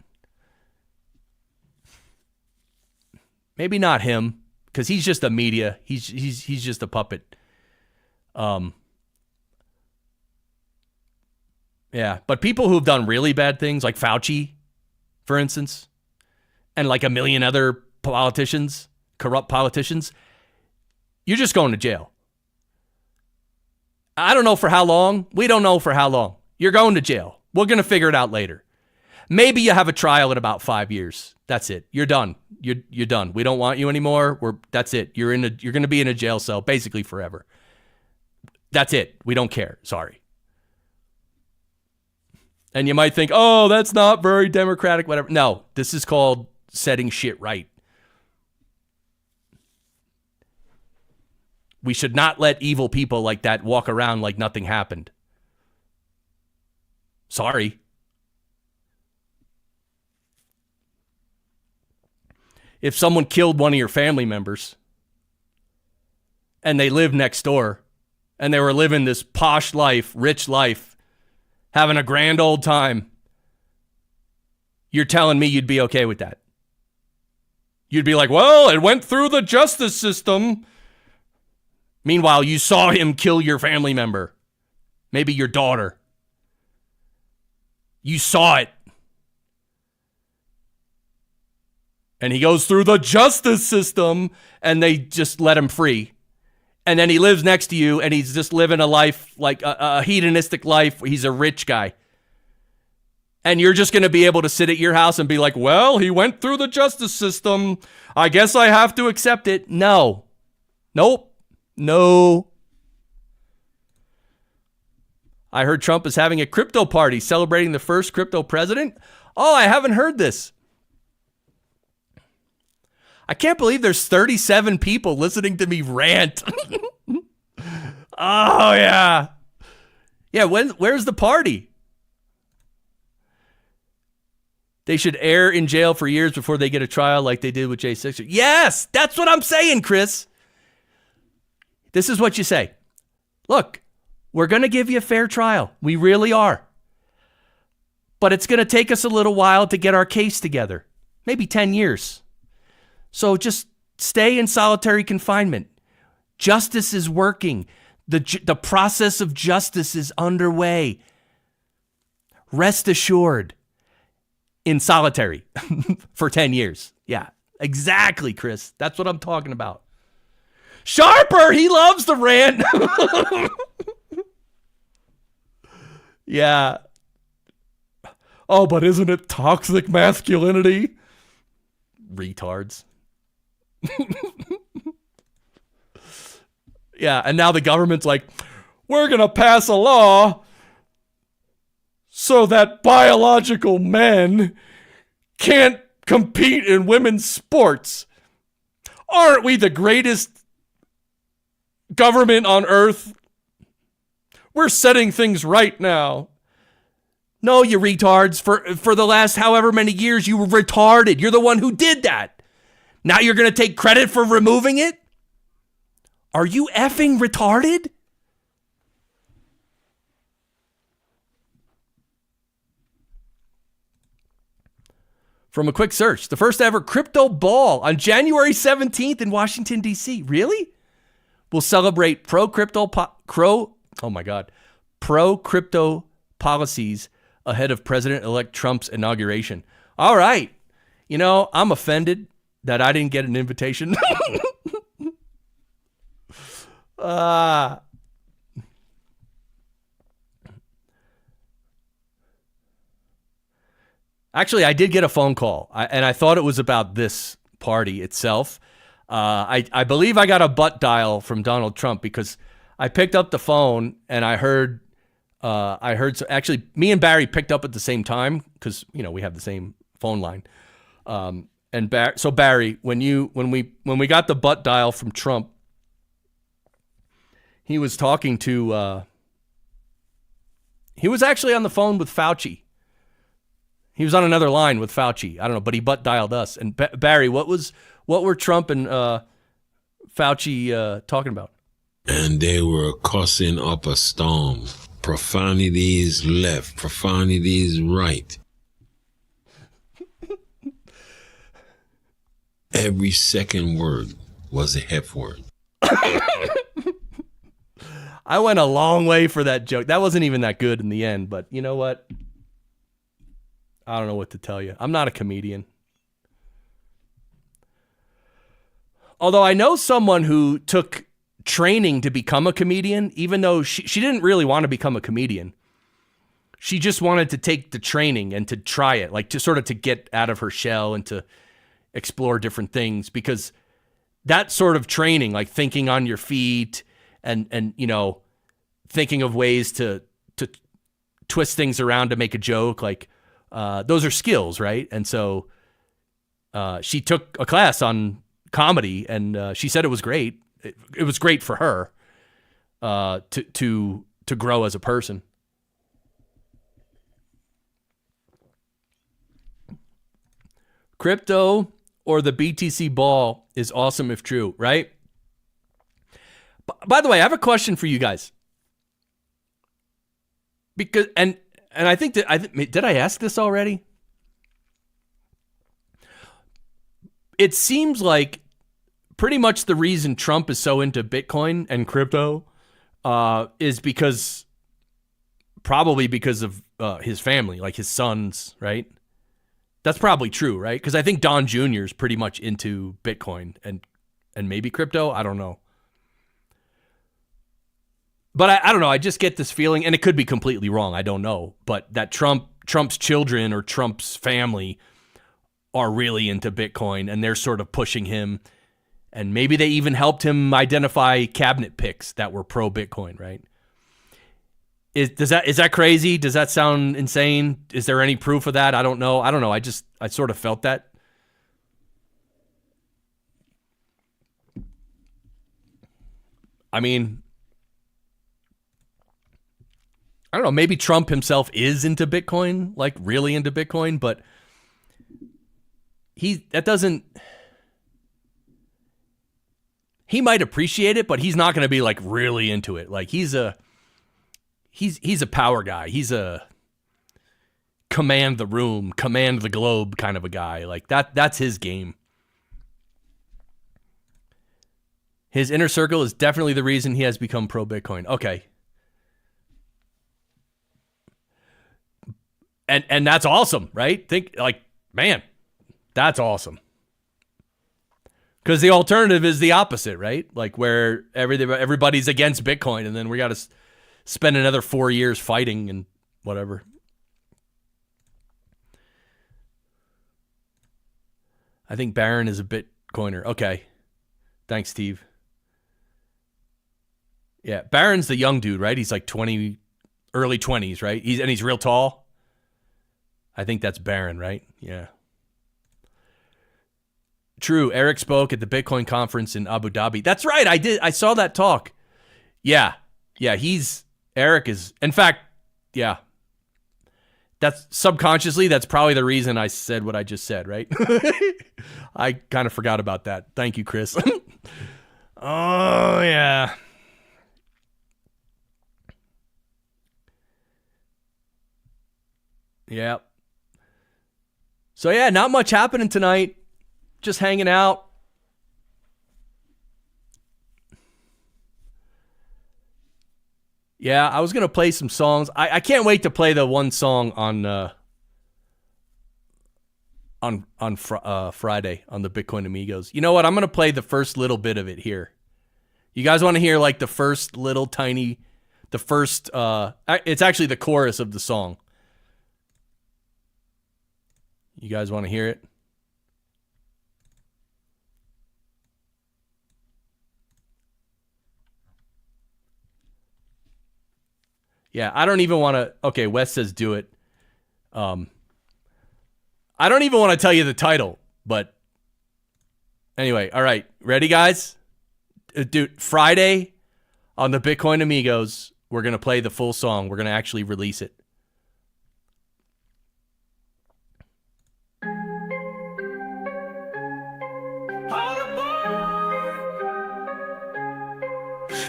maybe not him, because he's just a media. He's just a puppet. Yeah, but people who've done really bad things, like Fauci, for instance, and like a million other politicians, corrupt politicians, you're just going to jail. I don't know for how long. We don't know for how long. You're going to jail. We're going to figure it out later. Maybe you have a trial in about 5 years. That's it. You're done. You're done. We don't want you anymore. That's it. You're going to be in a jail cell basically forever. That's it. We don't care. Sorry. And you might think, oh, that's not very democratic, whatever. No, this is called setting shit right. We should not let evil people like that walk around like nothing happened. Sorry. If someone killed one of your family members and they lived next door and they were living this posh life, rich life, having a grand old time, you're telling me you'd be okay with that? You'd be like, well, it went through the justice system. Meanwhile, you saw him kill your family member, maybe your daughter. You saw it. And he goes through the justice system and they just let him free. And then he lives next to you and he's just living a life, like a hedonistic life. He's a rich guy. And you're just going to be able to sit at your house and be like, well, he went through the justice system. I guess I have to accept it. No. Nope. No. I heard Trump is having a crypto party celebrating the first crypto president. Oh, I haven't heard this. I can't believe there's 37 people listening to me rant. Oh, yeah. Yeah, where's the party? They should err in jail for years before they get a trial like they did with J6. Yes, that's what I'm saying, Chris. This is what you say. Look, we're going to give you a fair trial. We really are. But it's going to take us a little while to get our case together. Maybe 10 years. So just stay in solitary confinement. Justice is working. The process of justice is underway. Rest assured. In solitary for 10 years. Yeah, exactly, Chris. That's what I'm talking about. Sharper, he loves the rant. Yeah. Oh, but isn't it toxic masculinity? Retards. Yeah, and now the government's like, we're going to pass a law so that biological men can't compete in women's sports. Aren't we the greatest government on earth? We're setting things right now. No, you retards. For the last however many years, you were retarded. You're the one who did that. Now you're going to take credit for removing it? Are you effing retarded? From a quick search, the first ever crypto ball on January 17th in Washington, D.C. Really? We'll celebrate pro-crypto pro-crypto policies ahead of President-elect Trump's inauguration. All right. You know, I'm offended that I didn't get an invitation. Actually, I did get a phone call, and I thought it was about this party itself. I believe I got a butt dial from Donald Trump because I picked up the phone and I heard actually me and Barry picked up at the same time because, you know, we have the same phone line. So Barry, when we got the butt dial from Trump, he was talking to he was actually on the phone with Fauci. He was on another line with Fauci. I don't know, but he butt dialed us. And Barry, what were Trump and Fauci talking about? And they were cussing up a storm. Profanities left, profanities right. Every second word was a F word. I went a long way for that joke. That wasn't even that good in the end, but you know what? I don't know what to tell you. I'm not a comedian. Although I know someone who took training to become a comedian, even though she didn't really want to become a comedian. She just wanted to take the training and to try it, like to sort of to get out of her shell and to explore different things, because that sort of training, like thinking on your feet and you know, thinking of ways to twist things around to make a joke, like those are skills, right? And so she took a class on comedy, and she said it was great. It was great for her to grow as a person. Crypto or the BTC ball is awesome if true, right? By the way, I have a question for you guys. Because and I think that did I ask this already? It seems like pretty much the reason Trump is so into Bitcoin and crypto is probably because of his family, like his sons, right? That's probably true, right? Because I think Don Jr. is pretty much into Bitcoin and maybe crypto. I don't know. But I don't know. I just get this feeling, and it could be completely wrong. I don't know. But that Trump's children or Trump's family are really into Bitcoin, and they're sort of pushing him. And maybe they even helped him identify cabinet picks that were pro-Bitcoin, right? Is that crazy? Does that sound insane? Is there any proof of that? I don't know. I sort of felt that. I mean, I don't know. Maybe Trump himself is into Bitcoin, like really into Bitcoin, but he might appreciate it, but he's not going to be like really into it. Like he's a power guy. He's a command the room, command the globe kind of a guy. Like that's his game. His inner circle is definitely the reason he has become pro Bitcoin. Okay. And that's awesome, right? Think like, man, that's awesome. Because the alternative is the opposite, right? Like where everybody's against Bitcoin, and then we got to spend another 4 years fighting and whatever. I think Barron is a Bitcoiner. Okay. Thanks, Steve. Yeah, Barron's the young dude, right? He's like 20, early 20s, right? He's real tall. I think that's Barron, right? Yeah. True. Eric spoke at the Bitcoin conference in Abu Dhabi. That's right. I saw that talk. Yeah. Yeah. Eric is, in fact, yeah. That's subconsciously, that's probably the reason I said what I just said, right? I kind of forgot about that. Thank you, Chris. Oh, yeah. Yeah. So, yeah, not much happening tonight. Just hanging out. Yeah, I was going to play some songs. I can't wait to play the one song on Friday on the Bitcoin Amigos. You know what? I'm going to play the first little bit of it here. You guys want to hear like the first little tiny, it's actually the chorus of the song. You guys want to hear it? Yeah, I don't even want to. Okay, Wes says do it. I don't even want to tell you the title, but anyway, all right. Ready, guys? Dude, Friday on the Bitcoin Amigos, we're going to play the full song. We're going to actually release it.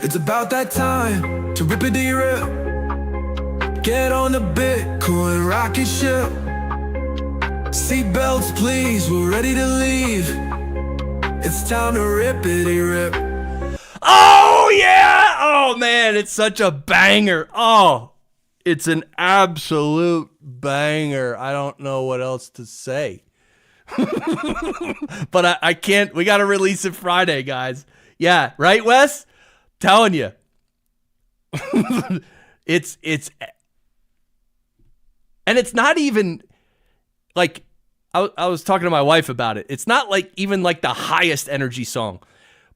It's about that time to rip it rip. Get on the Bitcoin rocket ship. Seatbelts please, we're ready to leave. It's time to rippity rip. Oh yeah! Oh man, it's such a banger. Oh, it's an absolute banger. I don't know what else to say. But I can't. We got to release it Friday, guys. Yeah, right, Wes? Telling you. it's and it's not even like I was talking to my wife about it. It's not like even like the highest energy song,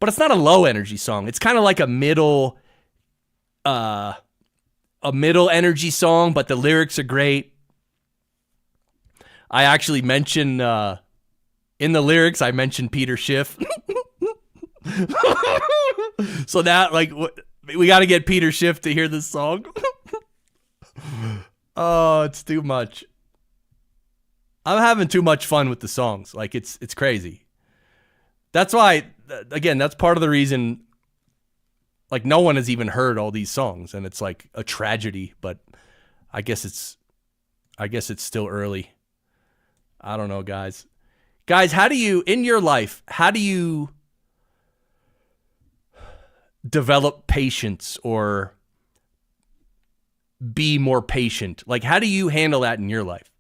but it's not a low energy song. It's kind of like a middle energy song, but the lyrics are great. I actually mention in the lyrics I mentioned Peter Schiff. So now like we got to get Peter Schiff to hear this song. Oh, it's too much. I'm having too much fun with the songs. Like it's crazy. That's why, again, that's part of the reason. Like no one has even heard all these songs, and it's like a tragedy. But I guess it's still early. I don't know, guys. Guys, how do you in your life? How do you develop patience or be more patient? Like, how do you handle that in your life?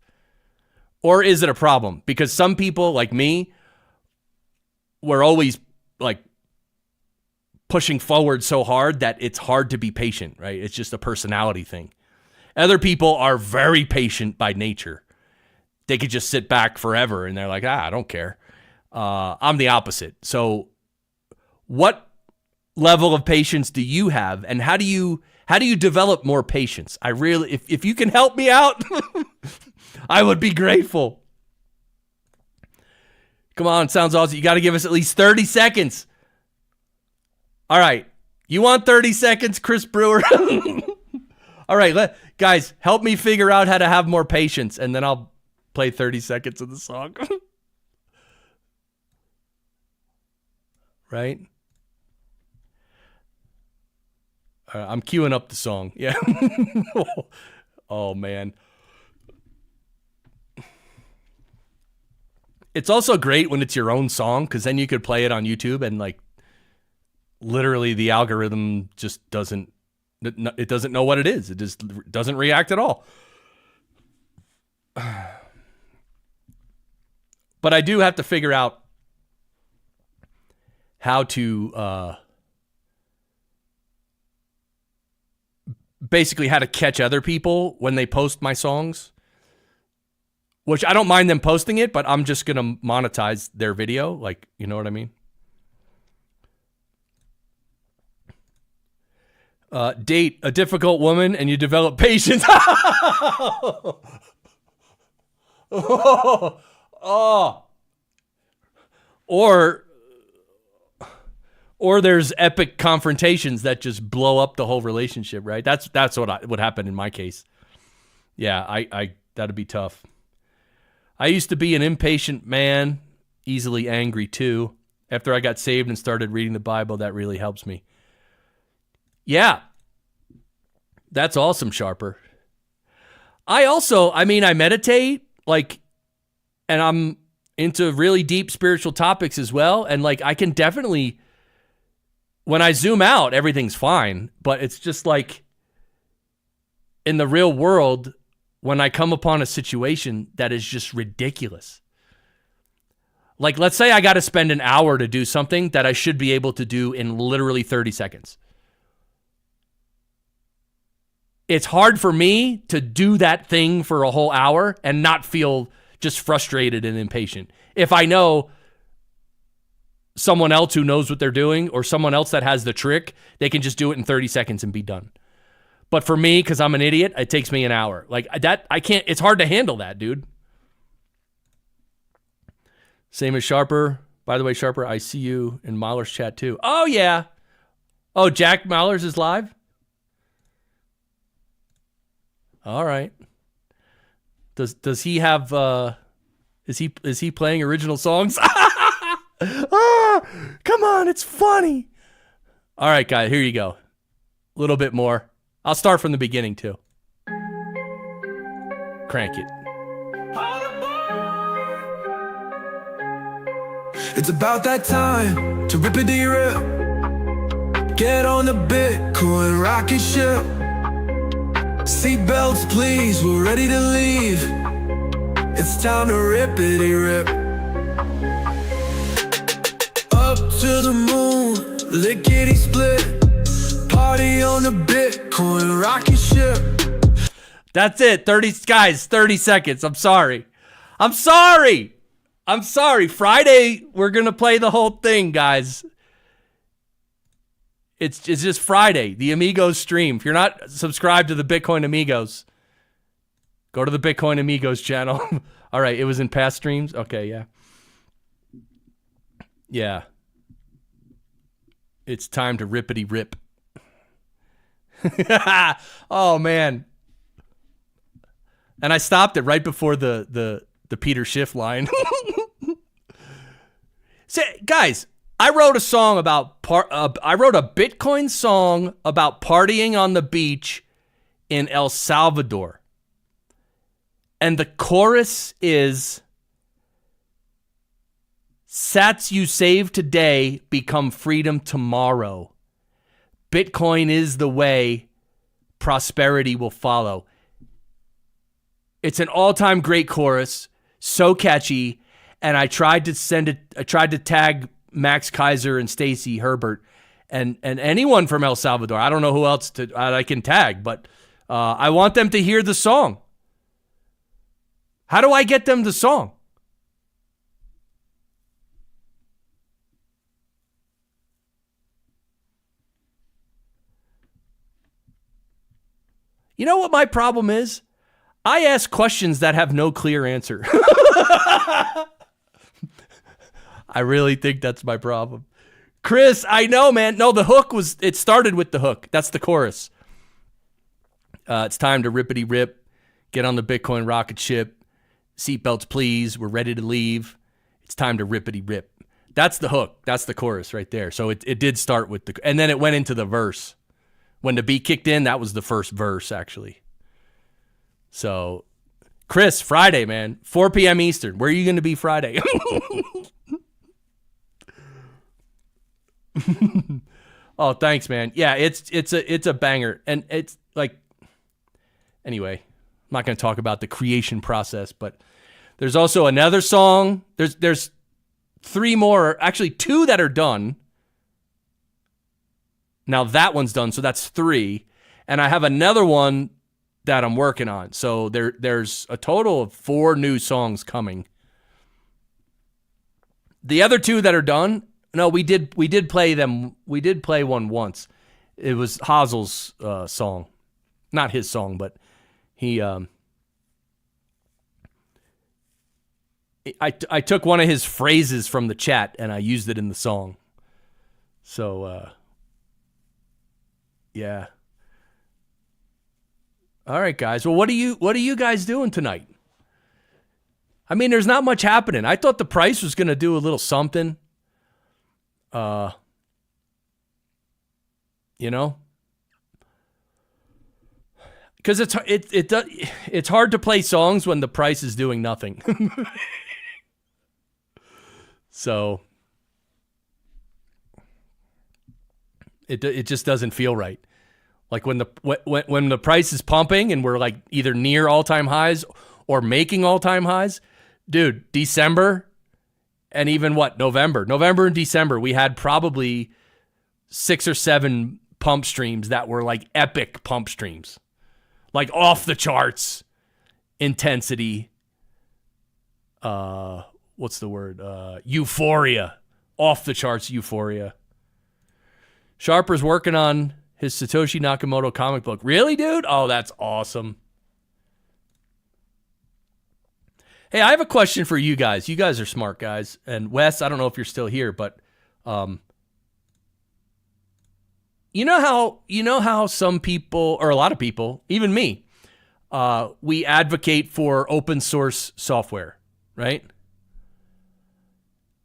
Or is it a problem? Because some people like me, we're always like pushing forward so hard that it's hard to be patient, right? It's just a personality thing. Other people are very patient by nature. They could just sit back forever and they're like, I don't care. I'm the opposite. So what level of patience do you have, and how do you develop more patience? I really, if you can help me out, I would be grateful. Come on, sounds awesome. You got to give us at least 30 seconds. All right. You want 30 seconds, Chris Brewer? All right, guys, help me figure out how to have more patience, and then I'll play 30 seconds of the song. Right? I'm queuing up the song. Yeah. Oh, man. It's also great when it's your own song, because then you could play it on YouTube and like literally the algorithm just doesn't know what it is. It just doesn't react at all. But I do have to figure out how to basically how to catch other people when they post my songs, which I don't mind them posting it, but I'm just going to monetize their video. Like, you know what I mean? Date a difficult woman and you develop patience. Or there's epic confrontations that just blow up the whole relationship, right? That's what would happen in my case. Yeah, I that'd be tough. I used to be an impatient man, easily angry too. After I got saved and started reading the Bible, that really helps me. Yeah. That's awesome, Sharper. I meditate, like, and I'm into really deep spiritual topics as well. And like, I can definitely, when I zoom out, everything's fine, but it's just like, in the real world, when I come upon a situation that is just ridiculous, like let's say I got to spend an hour to do something that I should be able to do in literally 30 seconds. It's hard for me to do that thing for a whole hour and not feel just frustrated and impatient. If I know someone else who knows what they're doing or someone else that has the trick, they can just do it in 30 seconds and be done. But for me, because I'm an idiot, it takes me an hour. Like that, I can't, it's hard to handle that, dude. Same as Sharper. By the way, Sharper, I see you in Mahler's chat too. Oh, yeah. Oh, Jack Mahler's is live? All right. Does he have is he playing original songs? Ah, come on, it's funny. All right, guys, here you go. A little bit more. I'll start from the beginning too. Crank it. It's about that time to rippity rip. Get on the Bitcoin rocket ship. Seatbelts, please, we're ready to leave. It's time to rippity rip. Up to the moon, lickety split. Party on the Bitcoin rocket ship. That's it. 30 seconds. I'm sorry. Friday, we're going to play the whole thing, guys. It's just Friday, the Amigos stream. If you're not subscribed to the Bitcoin Amigos, go to the Bitcoin Amigos channel. All right, it was in past streams? Okay, yeah. Yeah. It's time to rippity rip. Oh, man. And I stopped it right before the Peter Schiff line. Say, guys, I wrote a song about I wrote a Bitcoin song about partying on the beach in El Salvador. And the chorus is, "Sats you save today become freedom tomorrow. Bitcoin is the way, prosperity will follow." It's an all-time great chorus, so catchy, and I tried to tag Max Kaiser and Stacy Herbert and anyone from El Salvador. I don't know who else I can tag, but I want them to hear the song. How do I get them the song? You know what my problem is? I ask questions that have no clear answer. I really think that's my problem. Chris, I know, man. No, the hook it started with the hook. That's the chorus. It's time to rippity rip. Get on the Bitcoin rocket ship. Seatbelts, please. We're ready to leave. It's time to rippity rip. That's the hook. That's the chorus right there. So it did start with and then it went into the verse. When the beat kicked in, that was the first verse, actually. So, Chris, Friday, man, 4 p.m. Eastern. Where are you going to be Friday? Oh, thanks, man. Yeah, it's a banger, and it's like, anyway, I'm not going to talk about the creation process, but there's also another song. There's 3 more, actually 2 that are done. Now that one's done, so that's 3, and I have another one that I'm working on. So there's a total of 4 new songs coming. The other 2 that are done, no, we did play them. We did play one once. It was Hazel's song, not his song, but he. I took one of his phrases from the chat and I used it in the song. So, yeah. All right, guys. Well, what are you guys doing tonight? I mean, there's not much happening. I thought the price was going to do a little something. You know, because it's hard to play songs when the price is doing nothing. So it just doesn't feel right. Like when the price is pumping and we're like either near all-time highs or making all-time highs, dude, December and even November and December, we had probably 6 or 7 pump streams that were like epic pump streams, like off the charts intensity. What's the word? Euphoria, off the charts euphoria. Sharper's working on his Satoshi Nakamoto comic book. Really, dude? Oh, that's awesome. Hey, I have a question for you guys. You guys are smart guys. And Wes, I don't know if you're still here, but you know how some people, or a lot of people, even me, we advocate for open source software, right?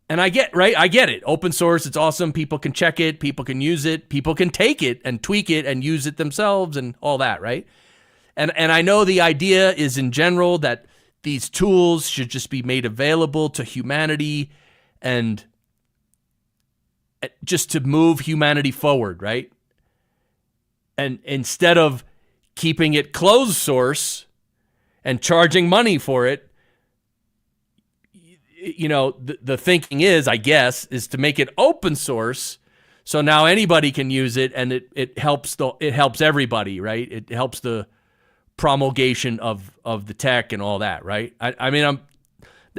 And I get it. Open source, it's awesome. People can check it. People can use it. People can take it and tweak it and use it themselves and all that, right? And I know the idea is in general that these tools should just be made available to humanity and just to move humanity forward, right? And instead of keeping it closed source and charging money for it, you know, the thinking is, I guess, is to make it open source, so now anybody can use it, and it helps everybody, right? It helps the promulgation of the tech and all that, right? I mean,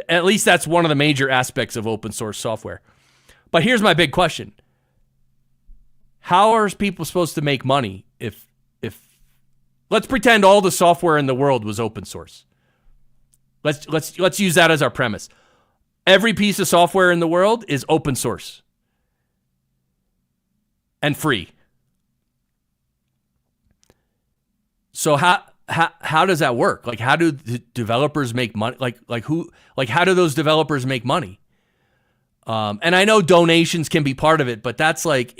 at least that's one of the major aspects of open source software. But here's my big question: how are people supposed to make money if let's pretend all the software in the world was open source? Let's use that as our premise. Every piece of software in the world is open source and free. So how does that work? Like, how do the developers make money? How do those developers make money? And I know donations can be part of it, but that's like,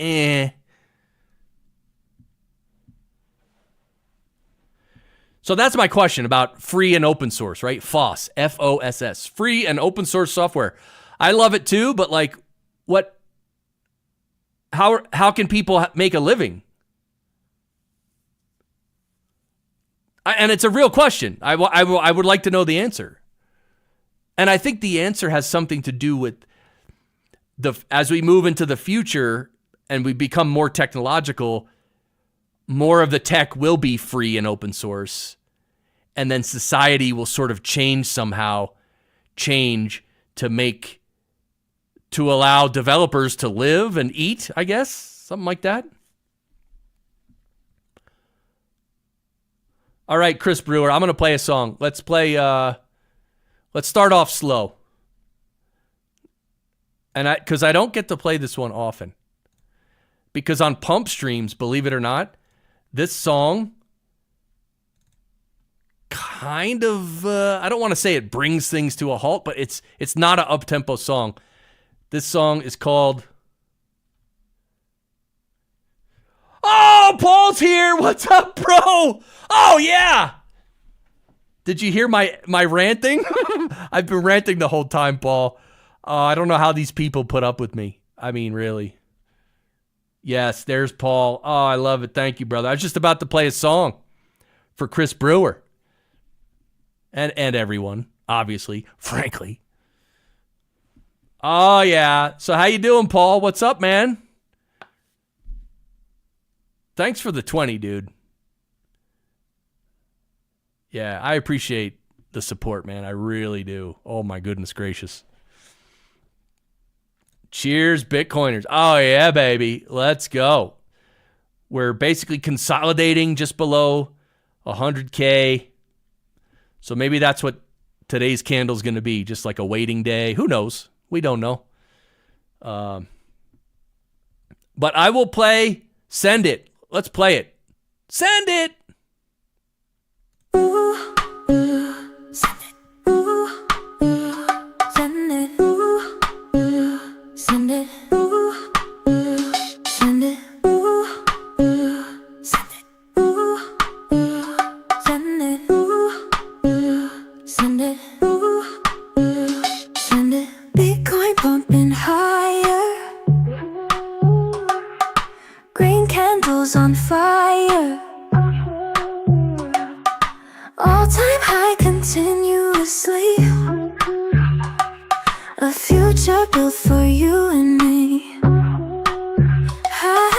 So that's my question about free and open source, right? FOSS, F-O-S-S, free and open source software. I love it too, but like, how can people make a living? And it's a real question. I would like to know the answer. And I think the answer has something to do with as we move into the future and we become more technological, more of the tech will be free and open source, and then society will sort of change to allow developers to live and eat, I guess, something like that. All right, Chris Brewer, I'm going to play a song. Let's start off slow. And because I don't get to play this one often. Because on pump streams, believe it or not, this song kind of, I don't want to say it brings things to a halt, but it's not an up-tempo song. This song is called... Oh, Paul's here. What's up, bro? Oh, yeah. Did you hear my ranting? I've been ranting the whole time, Paul. I don't know how these people put up with me. I mean, really. Yes, there's Paul. Oh, I love it. Thank you, brother. I was just about to play a song for Chris Brewer. And everyone, obviously, frankly. Oh, yeah. So how you doing, Paul? What's up, man? Thanks for the 20, dude. Yeah, I appreciate the support, man. I really do. Oh, my goodness gracious. Cheers, Bitcoiners. Oh, yeah, baby. Let's go. We're basically consolidating just below 100K. So maybe that's what today's candle is going to be, just like a waiting day. Who knows? We don't know. But I will play Send It. Let's play it. Send it. Ooh, send it. Ooh, send it. Ooh, send it. Ooh, send it. Ooh, send it. Ooh, send it. Ooh, send it. Ooh, send it. Bitcoin pumping higher. Green candle candles on fire. All-time high continuously. A future built for you and me. Higher.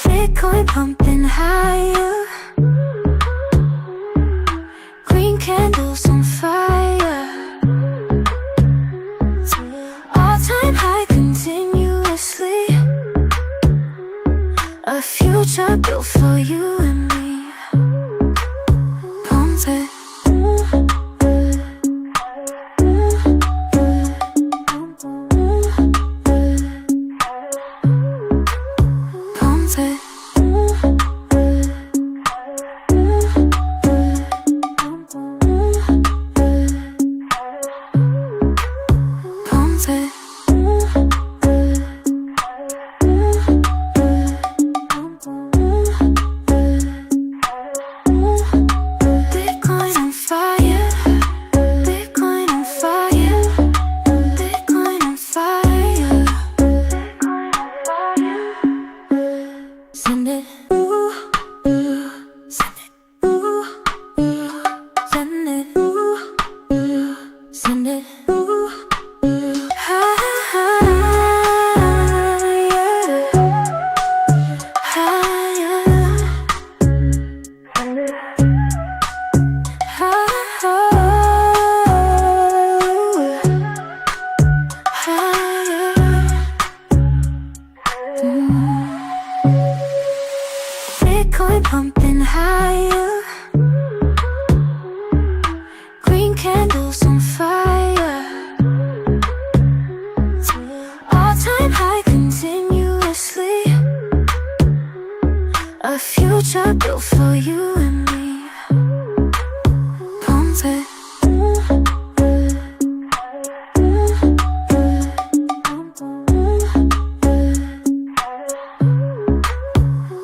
Bitcoin pumping higher. Green candles on fire. All-time high continuously. A future built for you and me. Pump it. Pump it. Pump it. Bitcoin on fire. Bitcoin on fire. Bitcoin on fire. Send it. Send it. Send it. Send it. Higher. Higher. Bitcoin pumping higher. Green candles on fire. All-time high continuously. A future built for you and me. Pump it.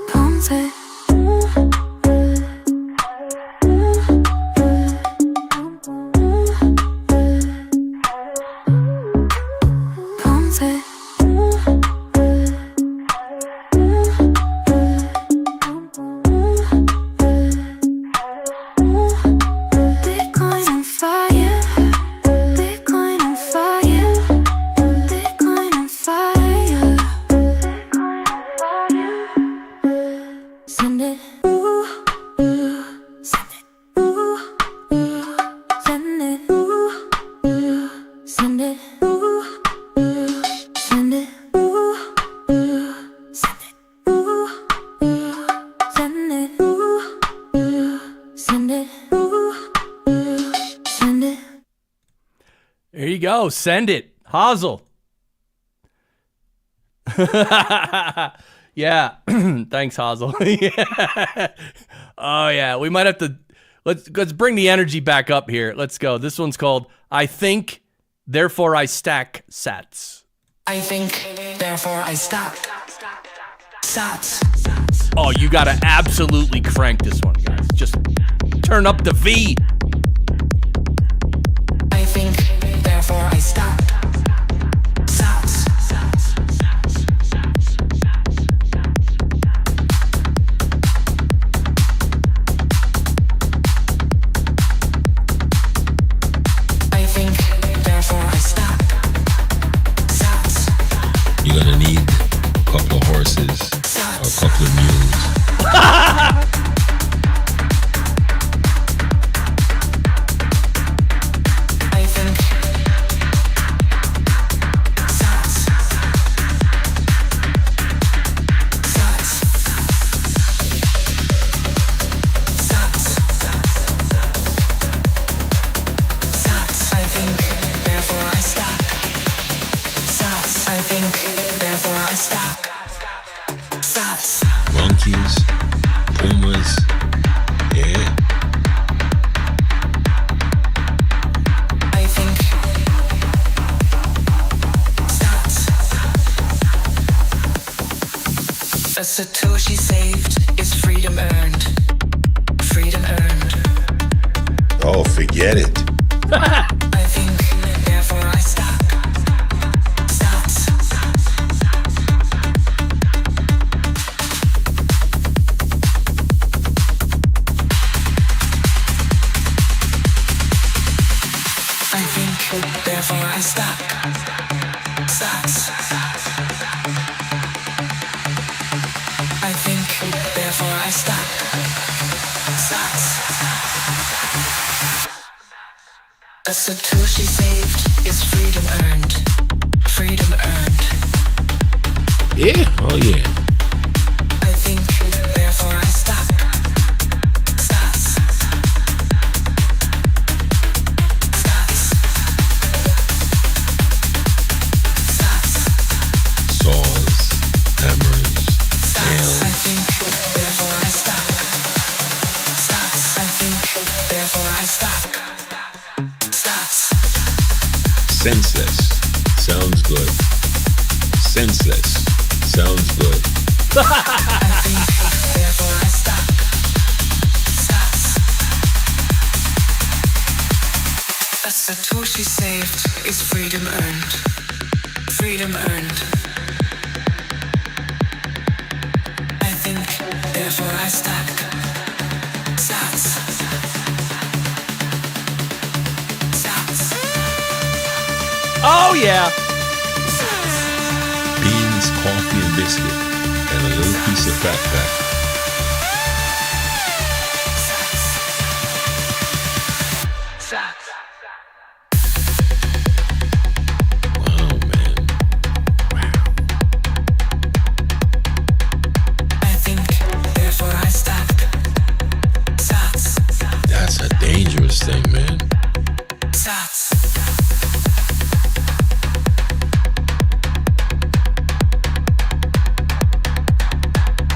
Pump it. Pump it. Bitcoin on fire. Bitcoin on fire. Bitcoin on fire. Send it. Send it. Send it. Send it. Send it. Send it. Send it. Send it. Send it. There you go. Send it. Hazel. Yeah. Thanks, Hazel. Yeah. Oh, yeah. We might have to... Let's bring the energy back up here. Let's go. This one's called I Think, Therefore I Stack Sats. I think, therefore I stop. Sats. Oh, you got to absolutely crank this one, guys. Just turn up the V. I think, therefore I stop. Sats. I think, therefore I stop. Sats. You're gonna need a couple of horses, or a couple of mules. A Satoshi saved is freedom earned. Freedom earned. Oh, forget it. I think, therefore I stop. Stops. I think, therefore I stop. Stops. I think, therefore I stop. Stops. A Satoshi saved is freedom earned. Freedom earned. Yeah? Oh, yeah. I think, therefore I stop. Stops. Stops. Stops. Saws, hammers, Stops. I nails. think, therefore I stop. Stops. I think, therefore I stop. Stops. Senseless. Sounds good. Senseless. Sounds good. I think, therefore I stop. Stops. A Satoshi saved is freedom earned. Freedom earned. I think, therefore I stop. Stops. Stops. Oh, yeah. Beans, coffee, and biscuit. And a little piece of fat pack. Stops. Wow, man. I think, therefore I stop. Stops. That's a dangerous thing, man. Stops.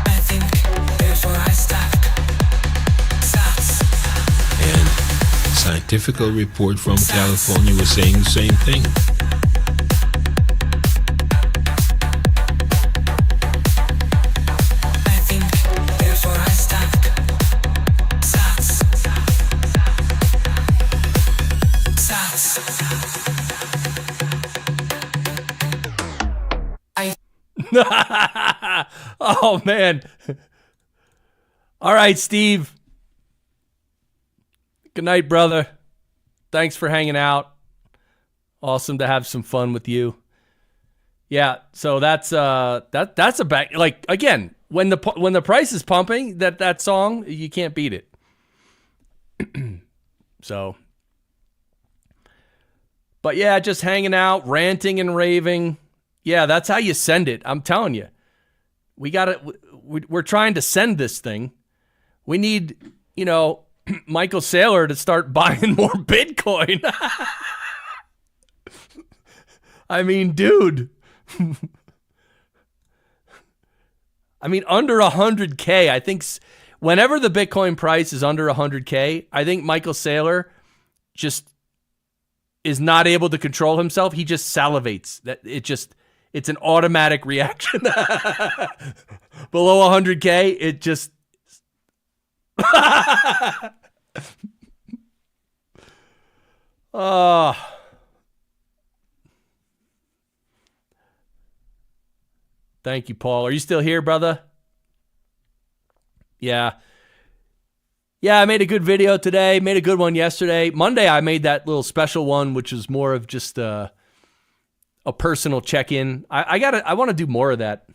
I think, therefore I stop. Stops. And scientific report from California was saying the same thing. I think, therefore I stop. Stops. Stops. Oh, man. All right, Steve. Good night, brother. Thanks for hanging out. Awesome to have some fun with you. Yeah, so that's that's a back, like, again, when the price is pumping, that song, you can't beat it. So, but yeah, just hanging out, ranting and raving. Yeah, that's how you send it. I'm telling you. We're trying to send this thing. We need, Michael Saylor to start buying more Bitcoin. I mean, dude. I mean, under 100K, I think whenever the Bitcoin price is under 100K, I think Michael Saylor just is not able to control himself. He just salivates. It's an automatic reaction. Below 100K, it just oh. Thank you, Paul. Are you still here, brother? Yeah. Yeah, I made a good video today. Made a good one yesterday. Monday, I made that little special one, which was more of just a personal check-in. I want to do more of that.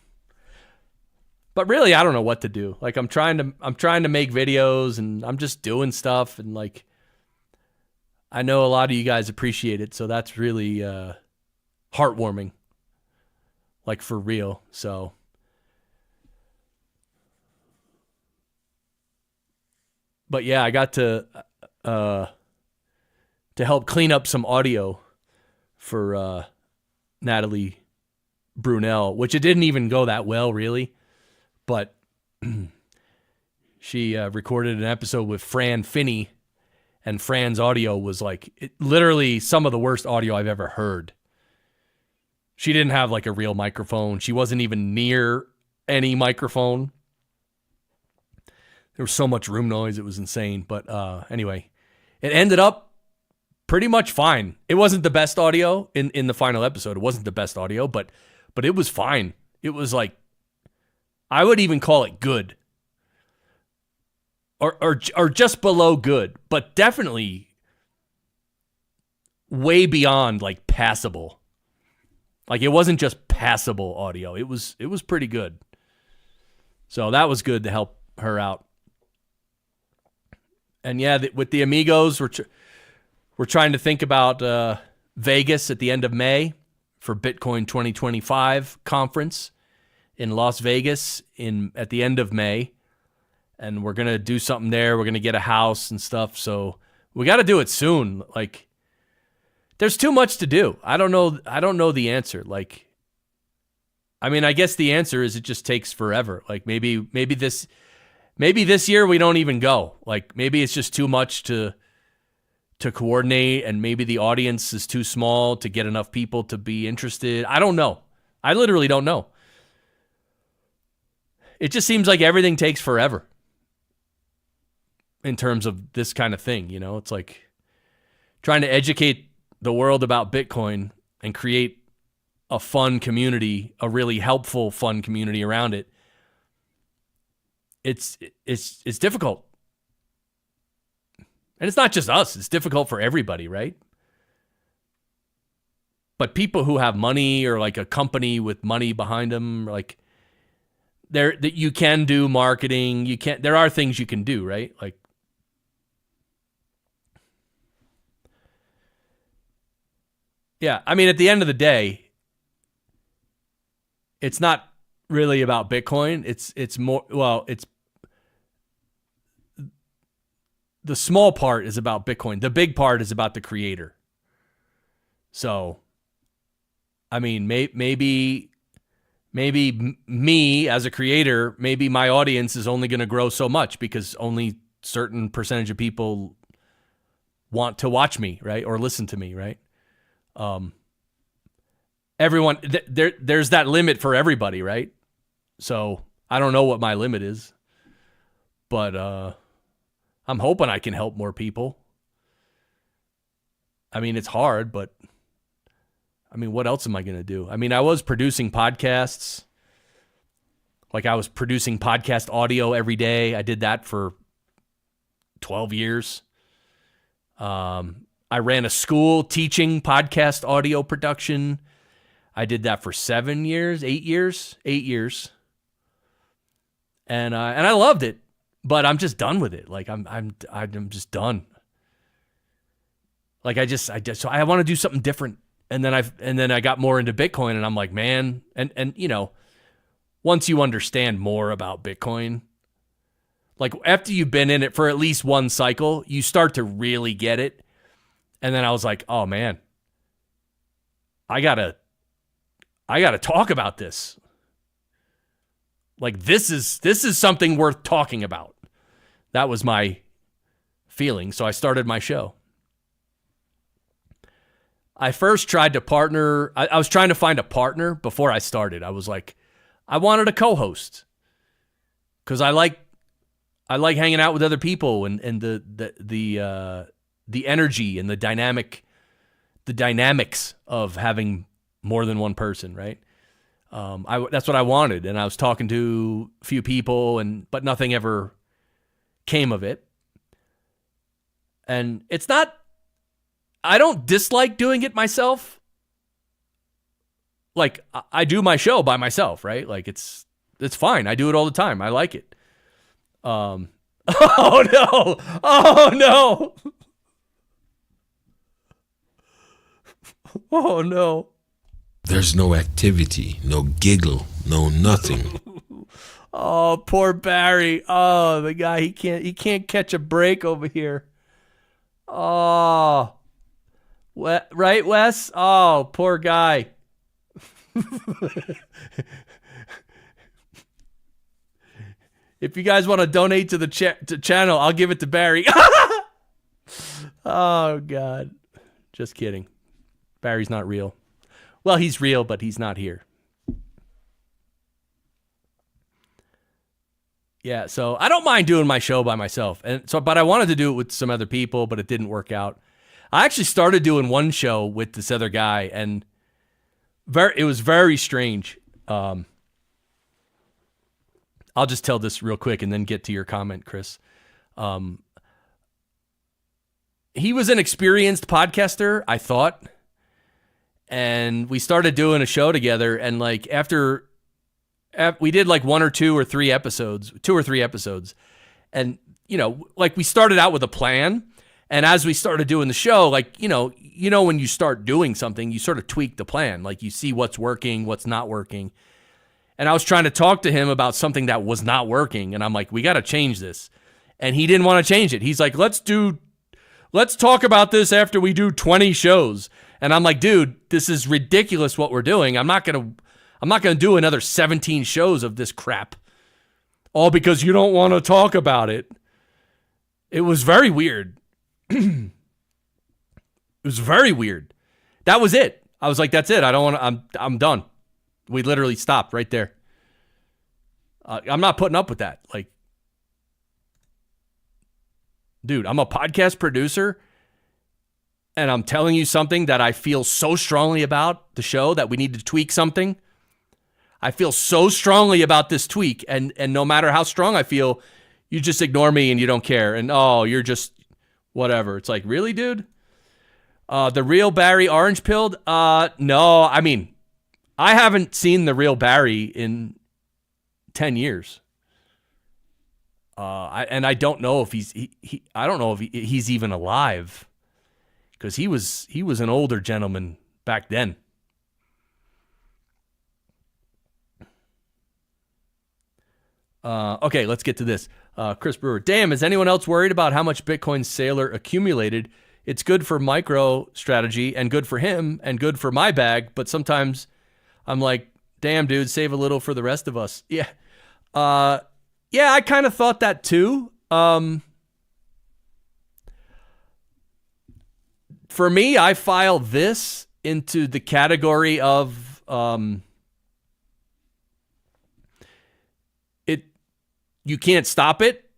But really, I don't know what to do. Like, I'm trying to make videos, and I'm just doing stuff, and like, I know a lot of you guys appreciate it, so that's really heartwarming. Like, for real. So, but yeah, I got to help clean up some audio for Natalie Brunell, which it didn't even go that well, really. But she recorded an episode with Fran Finney, and Fran's audio was like literally some of the worst audio I've ever heard. She didn't have like a real microphone. She wasn't even near any microphone. There was so much room noise, it was insane. But anyway, it ended up pretty much fine. It wasn't the best audio in the final episode. It wasn't the best audio, but it was fine. It was like, I would even call it good. Or just below good, but definitely way beyond like passable. Like it wasn't just passable audio. It was pretty good. So that was good to help her out. And yeah, with the amigos, we're trying to think about Vegas at the end of May for Bitcoin 2025 conference in Las Vegas at the end of May. And we're going to do something there. We're going to get a house and stuff. So we got to do it soon. Like, there's too much to do. I don't know the answer. Like, I mean, I guess the answer is it just takes forever. Like maybe this year we don't even go. Like maybe it's just too much to coordinate, and maybe the audience is too small to get enough people to be interested. I don't know. I literally don't know. It just seems like everything takes forever. In terms of this kind of thing, you know, it's like trying to educate the world about Bitcoin and create a fun community, a really helpful, fun community around it. It's difficult. And it's not just us. It's difficult for everybody, right? But people who have money or like a company with money behind them, like that you can do marketing. There are things you can do, right? Like, yeah, I mean, at the end of the day, it's not really about Bitcoin. It's more, well, it's the small part is about Bitcoin. The big part is about the creator. So, I mean, maybe me as a creator, maybe my audience is only going to grow so much because only certain percentage of people want to watch me, right? Or listen to me, right? Everyone, there's that limit for everybody, right? So I don't know what my limit is, but I'm hoping I can help more people. I mean, it's hard, but I mean, what else am I going to do? I mean, I was producing podcasts. Like I was producing podcast audio every day. I did that for 12 years. I ran a school teaching podcast audio production. I did that for 8 years. And I loved it, but I'm just done with it. Like I'm just done. Like so I want to do something different. And then I got more into Bitcoin, and I'm like, man, and you know, once you understand more about Bitcoin, like after you've been in it for at least one cycle, you start to really get it. And then I was like, oh man, I gotta talk about this. Like this is something worth talking about. That was my feeling. So I started my show. I first tried to partner. I was trying to find a partner before I started. I was like, I wanted a co-host because I like hanging out with other people and the energy and the dynamics of having more than one person, right? That's what I wanted, and I was talking to a few people, but nothing ever came of it. And it's not. I don't dislike doing it myself. Like I do my show by myself, right? Like it's fine. I do it all the time. I like it. Oh no! Oh no! Oh no! There's no activity, no giggle, no nothing. Oh, poor Barry. Oh, the guy, he can't catch a break over here. Oh. Right, Wes? Oh, poor guy. If you guys want to donate to the channel, I'll give it to Barry. Oh, God. Just kidding. Barry's not real. Well, he's real, but he's not here. Yeah, so I don't mind doing my show by myself. But I wanted to do it with some other people, but it didn't work out. I actually started doing one show with this other guy, and it was very strange. I'll just tell this real quick and then get to your comment, Chris. He was an experienced podcaster, I thought. And we started doing a show together, and like after we did like 2 or 3 episodes, and like we started out with a plan, and as we started doing the show, like when you start doing something, you sort of tweak the plan, like you see what's working, what's not working. And I was trying to talk to him about something that was not working, and I'm like, we got to change this, and he didn't want to change it. He's like, let's talk about this after we do 20 shows. And I'm like, dude, this is ridiculous what we're doing. I'm not gonna do another 17 shows of this crap, all because you don't want to talk about it. It was very weird. It was very weird. That was it. I was like, that's it. I don't want to. I'm done. We literally stopped right there. I'm not putting up with that. Like, dude, I'm a podcast producer. And I'm telling you something that I feel so strongly about the show that we need to tweak something. I feel so strongly about this tweak. And no matter how strong I feel, you just ignore me and you don't care. And, you're just whatever. It's like, really, dude? The real Barry orange pilled? No, I mean, I haven't seen the real Barry in 10 years. I don't know if I don't know if he's even alive. Because he was an older gentleman back then. Okay, let's get to this. Chris Brewer. Damn, is anyone else worried about how much Bitcoin Saylor accumulated? It's good for micro strategy and good for him and good for my bag, but sometimes I'm like, damn, dude, save a little for the rest of us. Yeah. Yeah, I kind of thought that too. For me, I file this into the category of you can't stop it,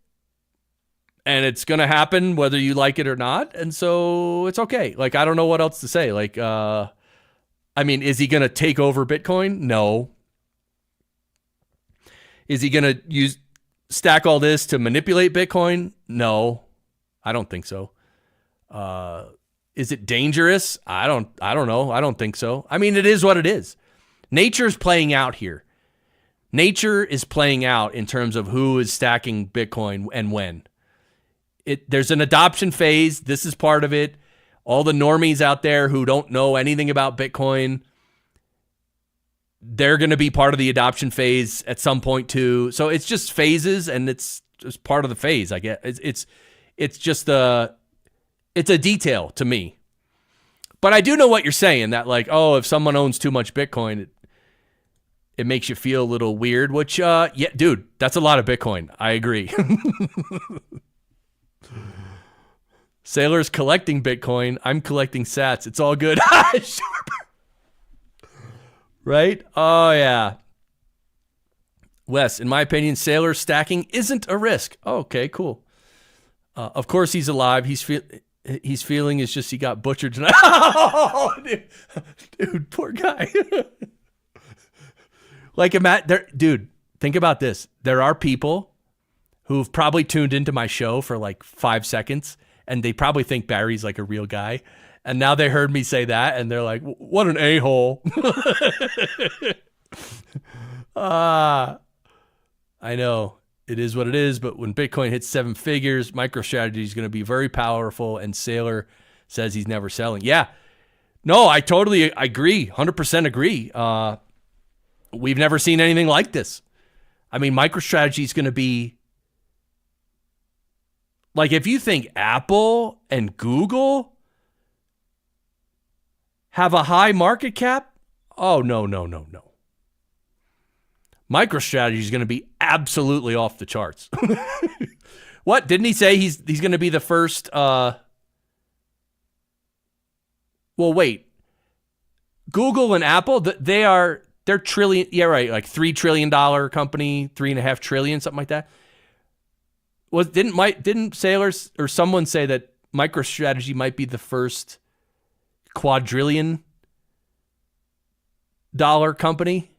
and it's going to happen whether you like it or not, and so it's okay. Like, I don't know what else to say. Like, I mean, is he going to take over Bitcoin? No. Is he going to stack all this to manipulate Bitcoin? No. I don't think so. Is it dangerous? I don't know. I don't think so. I mean, it is what it is. Nature's playing out here. Nature is playing out in terms of who is stacking Bitcoin and when. There's an adoption phase. This is part of it. All the normies out there who don't know anything about Bitcoin, they're going to be part of the adoption phase at some point too. So it's just phases, and it's just part of the phase. I guess it's just it's a detail to me. But I do know what you're saying, that like, if someone owns too much Bitcoin, it makes you feel a little weird, which, yeah, dude, that's a lot of Bitcoin. I agree. Sailor's collecting Bitcoin. I'm collecting sats. It's all good. Right? Oh, yeah. Wes, in my opinion, Sailor stacking isn't a risk. Oh, okay, cool. Of course he's alive. He's feeling is just he got butchered tonight. Oh, dude, poor guy. Like, dude, think about this. There are people who've probably tuned into my show for like 5 seconds, and they probably think Barry's like a real guy. And now they heard me say that, and they're like, what an a-hole. I know. It is what it is, but when Bitcoin hits 7 figures, MicroStrategy is going to be very powerful, and Saylor says he's never selling. Yeah. No, I totally agree. 100% agree. We've never seen anything like this. I mean, MicroStrategy is going to be like, if you think Apple and Google have a high market cap, oh, no. MicroStrategy is going to be absolutely off the charts. What? Didn't he say he's going to be the first? Well, wait. Google and Apple, they're trillion. Yeah, right. Like $3 trillion company, $3.5 trillion, something like that. Didn't Sailors or someone say that MicroStrategy might be the first quadrillion dollar company?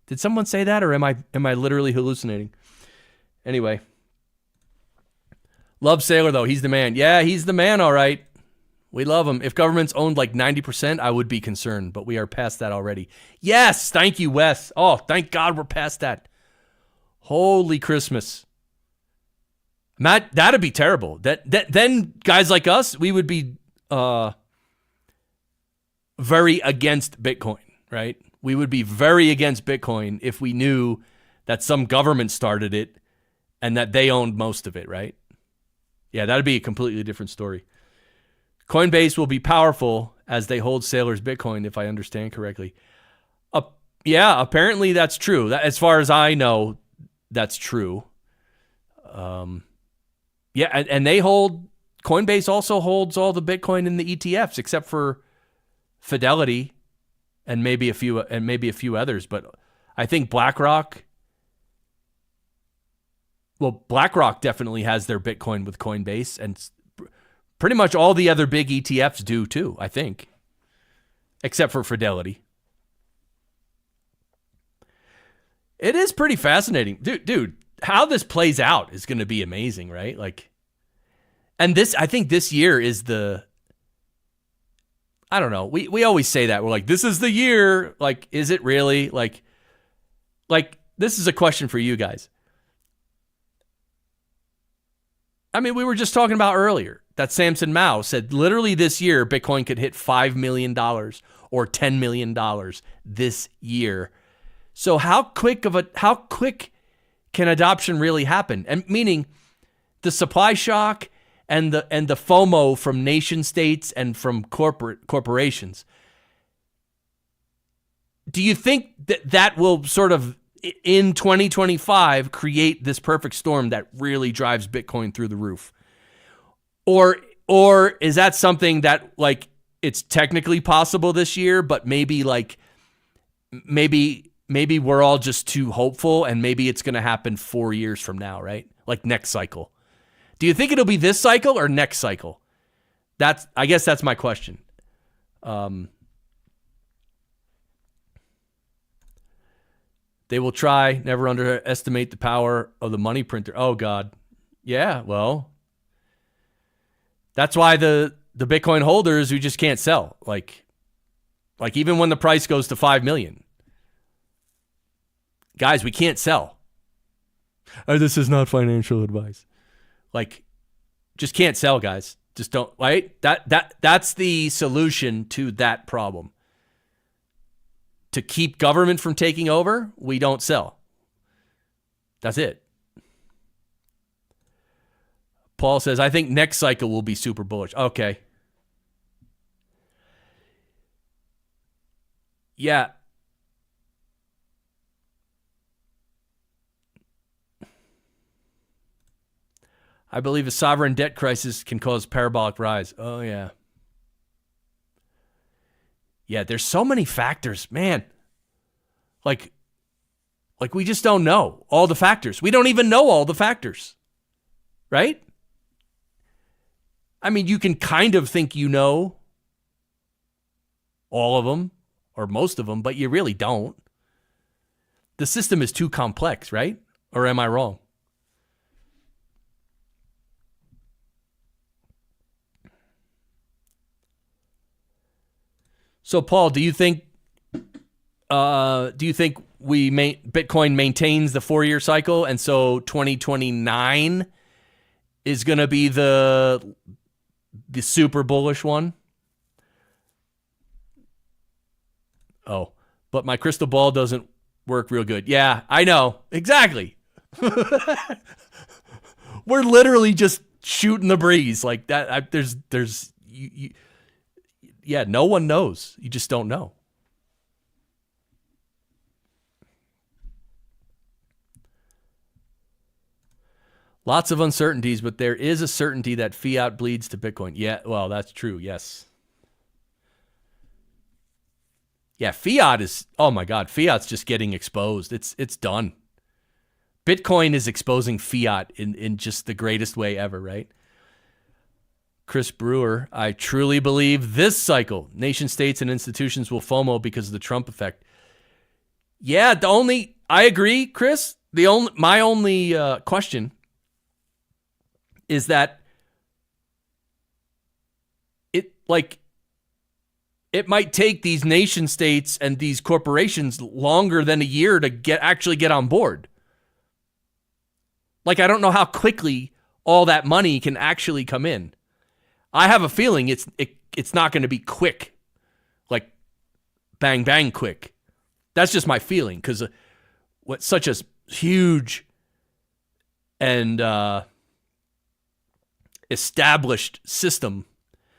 Did someone say that, or am I literally hallucinating? Anyway, love Sailor though. He's the man. Yeah, he's the man. All right, we love him. If governments owned like 90%, I would be concerned, but we are past that already. Yes, thank you, Wes. Oh, thank God we're past that. Holy Christmas. Matt, that'd be terrible. Then guys like us, we would be very against Bitcoin, right? We would be very against Bitcoin if we knew that some government started it and that they owned most of it, right? Yeah, that'd be a completely different story. Coinbase will be powerful as they hold Sailor's Bitcoin, if I understand correctly. Yeah, apparently that's true. As far as I know, that's true. Yeah, and they hold, Coinbase also holds all the Bitcoin in the ETFs except for Fidelity and maybe a few others, but I think BlackRock definitely has their Bitcoin with Coinbase, and pretty much all the other big ETFs do too, I think, except for Fidelity. It is pretty fascinating. Dude, how this plays out is going to be amazing, right? Like, and I think this year is I don't know. We always say that. We're like, this is the year. Like, is it really? Like this is a question for you guys. I mean, we were just talking about earlier that Samson Mao said literally this year Bitcoin could hit $5 million or $10 million this year. So how quick can adoption really happen? And meaning the supply shock and the FOMO from nation states and from corporations. Do you think that will sort of in 2025 create this perfect storm that really drives Bitcoin through the roof? Or is that something that like it's technically possible this year, but maybe we're all just too hopeful and maybe it's going to happen 4 years from now, right? Like next cycle. Do you think it'll be this cycle or next cycle? I guess that's my question. They will try, never underestimate the power of the money printer. Oh God. Yeah, well, that's why the Bitcoin holders who just can't sell. Like even when the price goes to 5 million. Guys, we can't sell. This is not financial advice. Like, just can't sell, guys. Just don't, right? That's the solution to that problem. To keep government from taking over, we don't sell. That's it. Paul says, I think next cycle will be super bullish. Okay. Yeah. I believe a sovereign debt crisis can cause parabolic rise. Oh, yeah. Yeah, there's so many factors, man. Like we just don't know all the factors. We don't even know all the factors, right? I mean, you can kind of think you know all of them or most of them, but you really don't. The system is too complex, right? Or am I wrong? So, Paul, do you think Bitcoin maintains the 4-year cycle, and so 2029 is going to be the super bullish one? Oh, but my crystal ball doesn't work real good. Yeah, I know. Exactly. We're literally just shooting the breeze like that. Yeah, no one knows. You just don't know. Lots of uncertainties, but there is a certainty that fiat bleeds to Bitcoin. Yeah, well, that's true. Yes. Yeah, fiat is, oh my God, fiat's just getting exposed. It's done. Bitcoin is exposing fiat in just the greatest way ever, right? Chris Brewer, I truly believe this cycle, nation states and institutions will FOMO because of the Trump effect. Yeah, I agree, Chris. My only question is that it might take these nation states and these corporations longer than a year to actually get on board. Like, I don't know how quickly all that money can actually come in. I have a feeling it's not going to be quick, like bang, bang quick. That's just my feeling, because what's such a huge and established system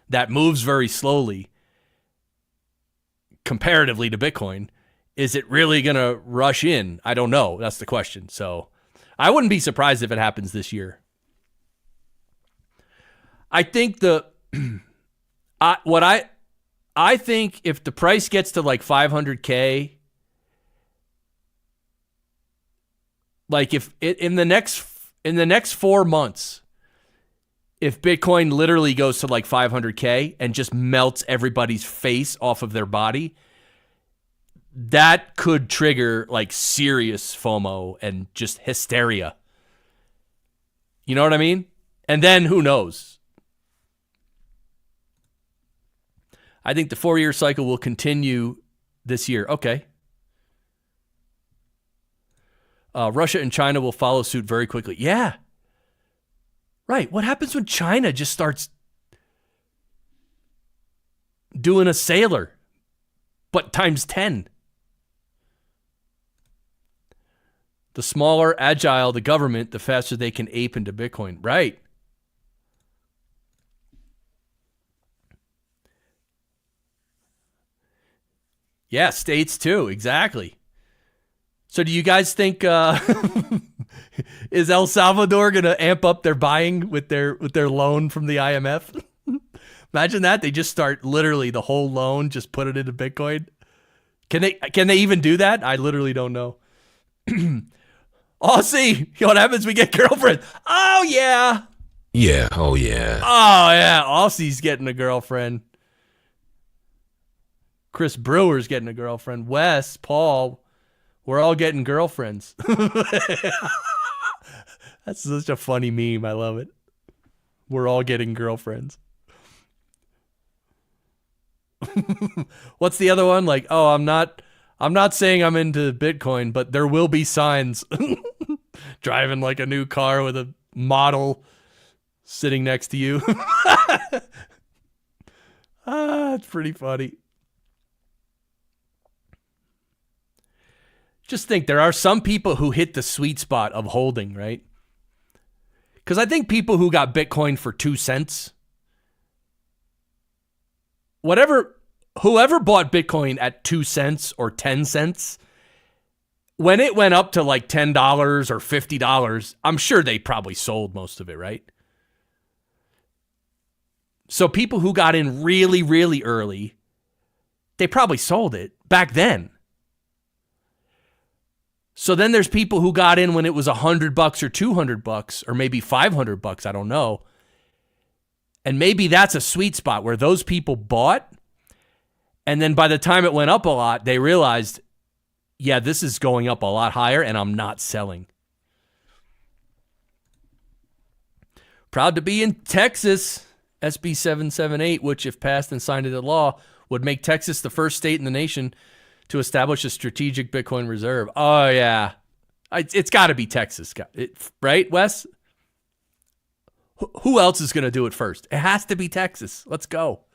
that moves very slowly comparatively to Bitcoin, is it really going to rush in? I don't know. That's the question. So I wouldn't be surprised if it happens this year. I think I think if the price gets to like 500K, like if it, in the next 4 months, if Bitcoin literally goes to like 500K and just melts everybody's face off of their body, that could trigger like serious FOMO and just hysteria. You know what I mean? And then who knows? I think the 4-year cycle will continue this year. Okay. Russia and China will follow suit very quickly. Yeah. Right. What happens when China just starts doing a sailor, but times 10? The smaller, agile the government, the faster they can ape into Bitcoin. Right. Yeah, states too. Exactly. So do you guys think is El Salvador going to amp up their buying with their loan from the IMF? Imagine that. They just start literally the whole loan, just put it into Bitcoin. Can they even do that? I literally don't know. Aussie, you know what happens? We get girlfriend. Oh, yeah. Yeah. Oh, yeah. Oh, yeah. Aussie's getting a girlfriend. Chris Brewer's getting a girlfriend. Wes, Paul, we're all getting girlfriends. That's such a funny meme. I love it. We're all getting girlfriends. What's the other one? Like, oh, I'm not saying I'm into Bitcoin, but there will be signs. Driving like a new car with a model sitting next to you. It's pretty funny. Just think, there are some people who hit the sweet spot of holding, right? Because I think people who got Bitcoin for 2 cents, whoever bought Bitcoin at 2 cents or 10 cents, when it went up to like $10 or $50, I'm sure they probably sold most of it, right? So people who got in really, really early, they probably sold it back then. So then there's people who got in when it was $100 or $200 or maybe $500. I don't know. And maybe that's a sweet spot where those people bought. And then by the time it went up a lot, they realized, yeah, this is going up a lot higher and I'm not selling. Proud to be in Texas. SB 778, which if passed and signed into law, would make Texas the first state in the nation to establish a strategic Bitcoin reserve. Oh, yeah. It's got to be Texas, right, Wes? Who else is going to do it first? It has to be Texas. Let's go.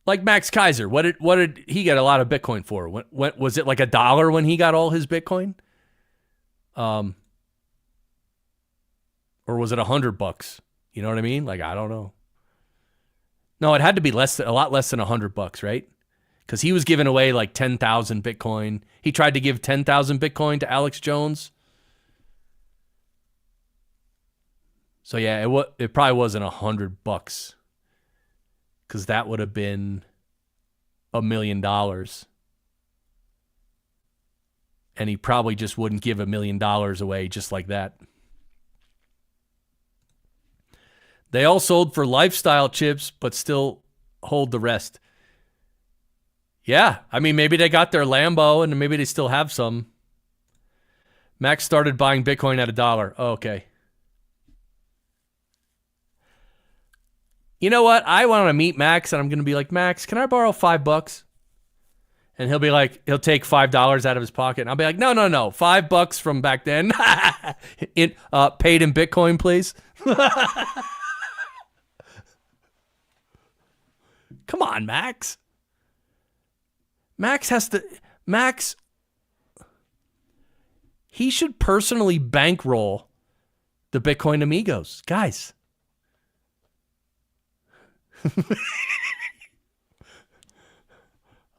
Like Max Kaiser, what did he get a lot of Bitcoin for? When was it like $1 when he got all his Bitcoin? Or was it $100? You know what I mean? Like, I don't know. No, it had to be a lot less than $100, right? Because he was giving away like 10,000 Bitcoin. He tried to give 10,000 Bitcoin to Alex Jones. So yeah, it probably wasn't $100, because that would have been $1 million. and he probably just wouldn't give $1 million away just like that. They all sold for lifestyle chips, but still hold the rest. Yeah, I mean, maybe they got their Lambo and maybe they still have some. Max started buying Bitcoin at $1. Oh, okay. You know what? I want to meet Max, and I'm going to be like, Max, can I borrow $5? And he'll be like, he'll take $5 out of his pocket. And I'll be like, no, $5 from back then. Paid in Bitcoin, please. Come on, Max. Max, he should personally bankroll the Bitcoin Amigos. Guys.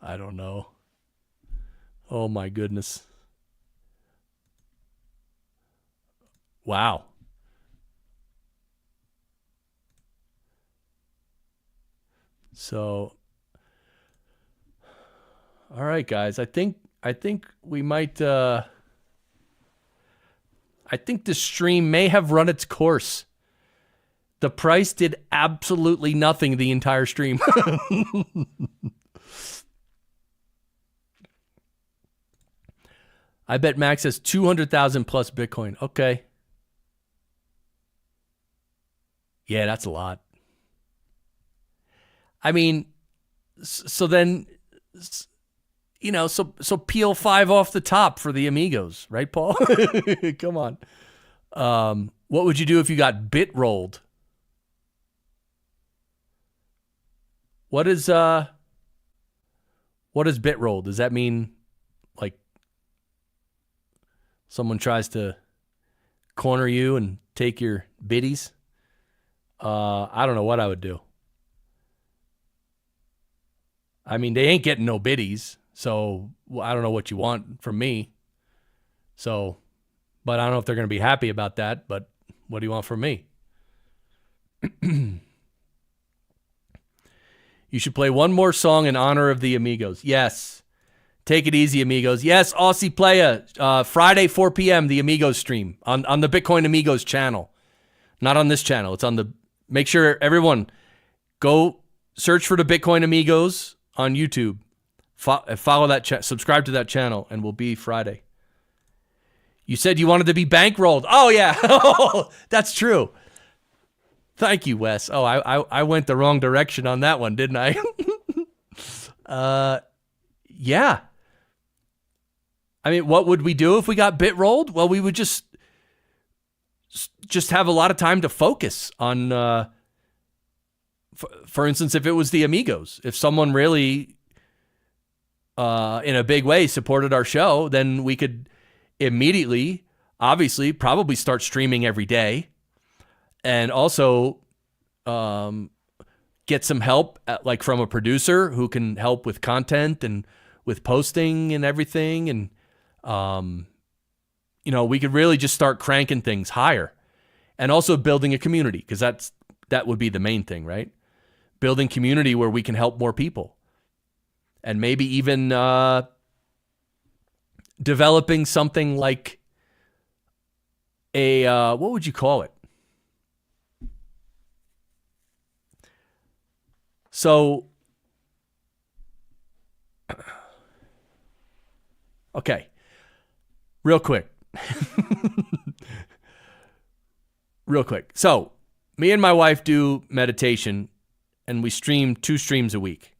I don't know. Oh my goodness. Wow. So, all right, guys. I think we might. I think the stream may have run its course. The price did absolutely nothing the entire stream. I bet Max has 200,000 plus Bitcoin. Okay. Yeah, that's a lot. I mean, so then, so peel 5 off the top for the Amigos, right, Paul? Come on. What would you do if you got bit rolled? What is bit rolled? Does that mean like someone tries to corner you and take your biddies? I don't know what I would do. I mean, they ain't getting no biddies, so I don't know what you want from me. So, but I don't know if they're going to be happy about that, but what do you want from me? You should play one more song in honor of the Amigos. Yes. Take it easy, Amigos. Yes, Aussie Playa. Friday, 4 p.m., the Amigos stream on the Bitcoin Amigos channel. Not on this channel. It's on the... Make sure everyone go search for the Bitcoin Amigos on YouTube. Follow that subscribe to that channel, and we'll be Friday. You said you wanted to be bankrolled. Oh, yeah. That's true. Thank you, Wes. Oh, I went the wrong direction on that one, didn't I? Yeah. I mean, what would we do if we got bit rolled? Well, we would just have a lot of time to focus on, for instance, if it was the Amigos. If someone really, in a big way, supported our show, then we could immediately, obviously, probably start streaming every day. And also get some help like from a producer who can help with content and with posting and everything. And, we could really just start cranking things higher. And also building a community, because that would be the main thing, right? Building community where we can help more people. And maybe even developing something like a, what would you call it? So, okay, real quick. So, me and my wife do meditation, and we stream 2 streams a week.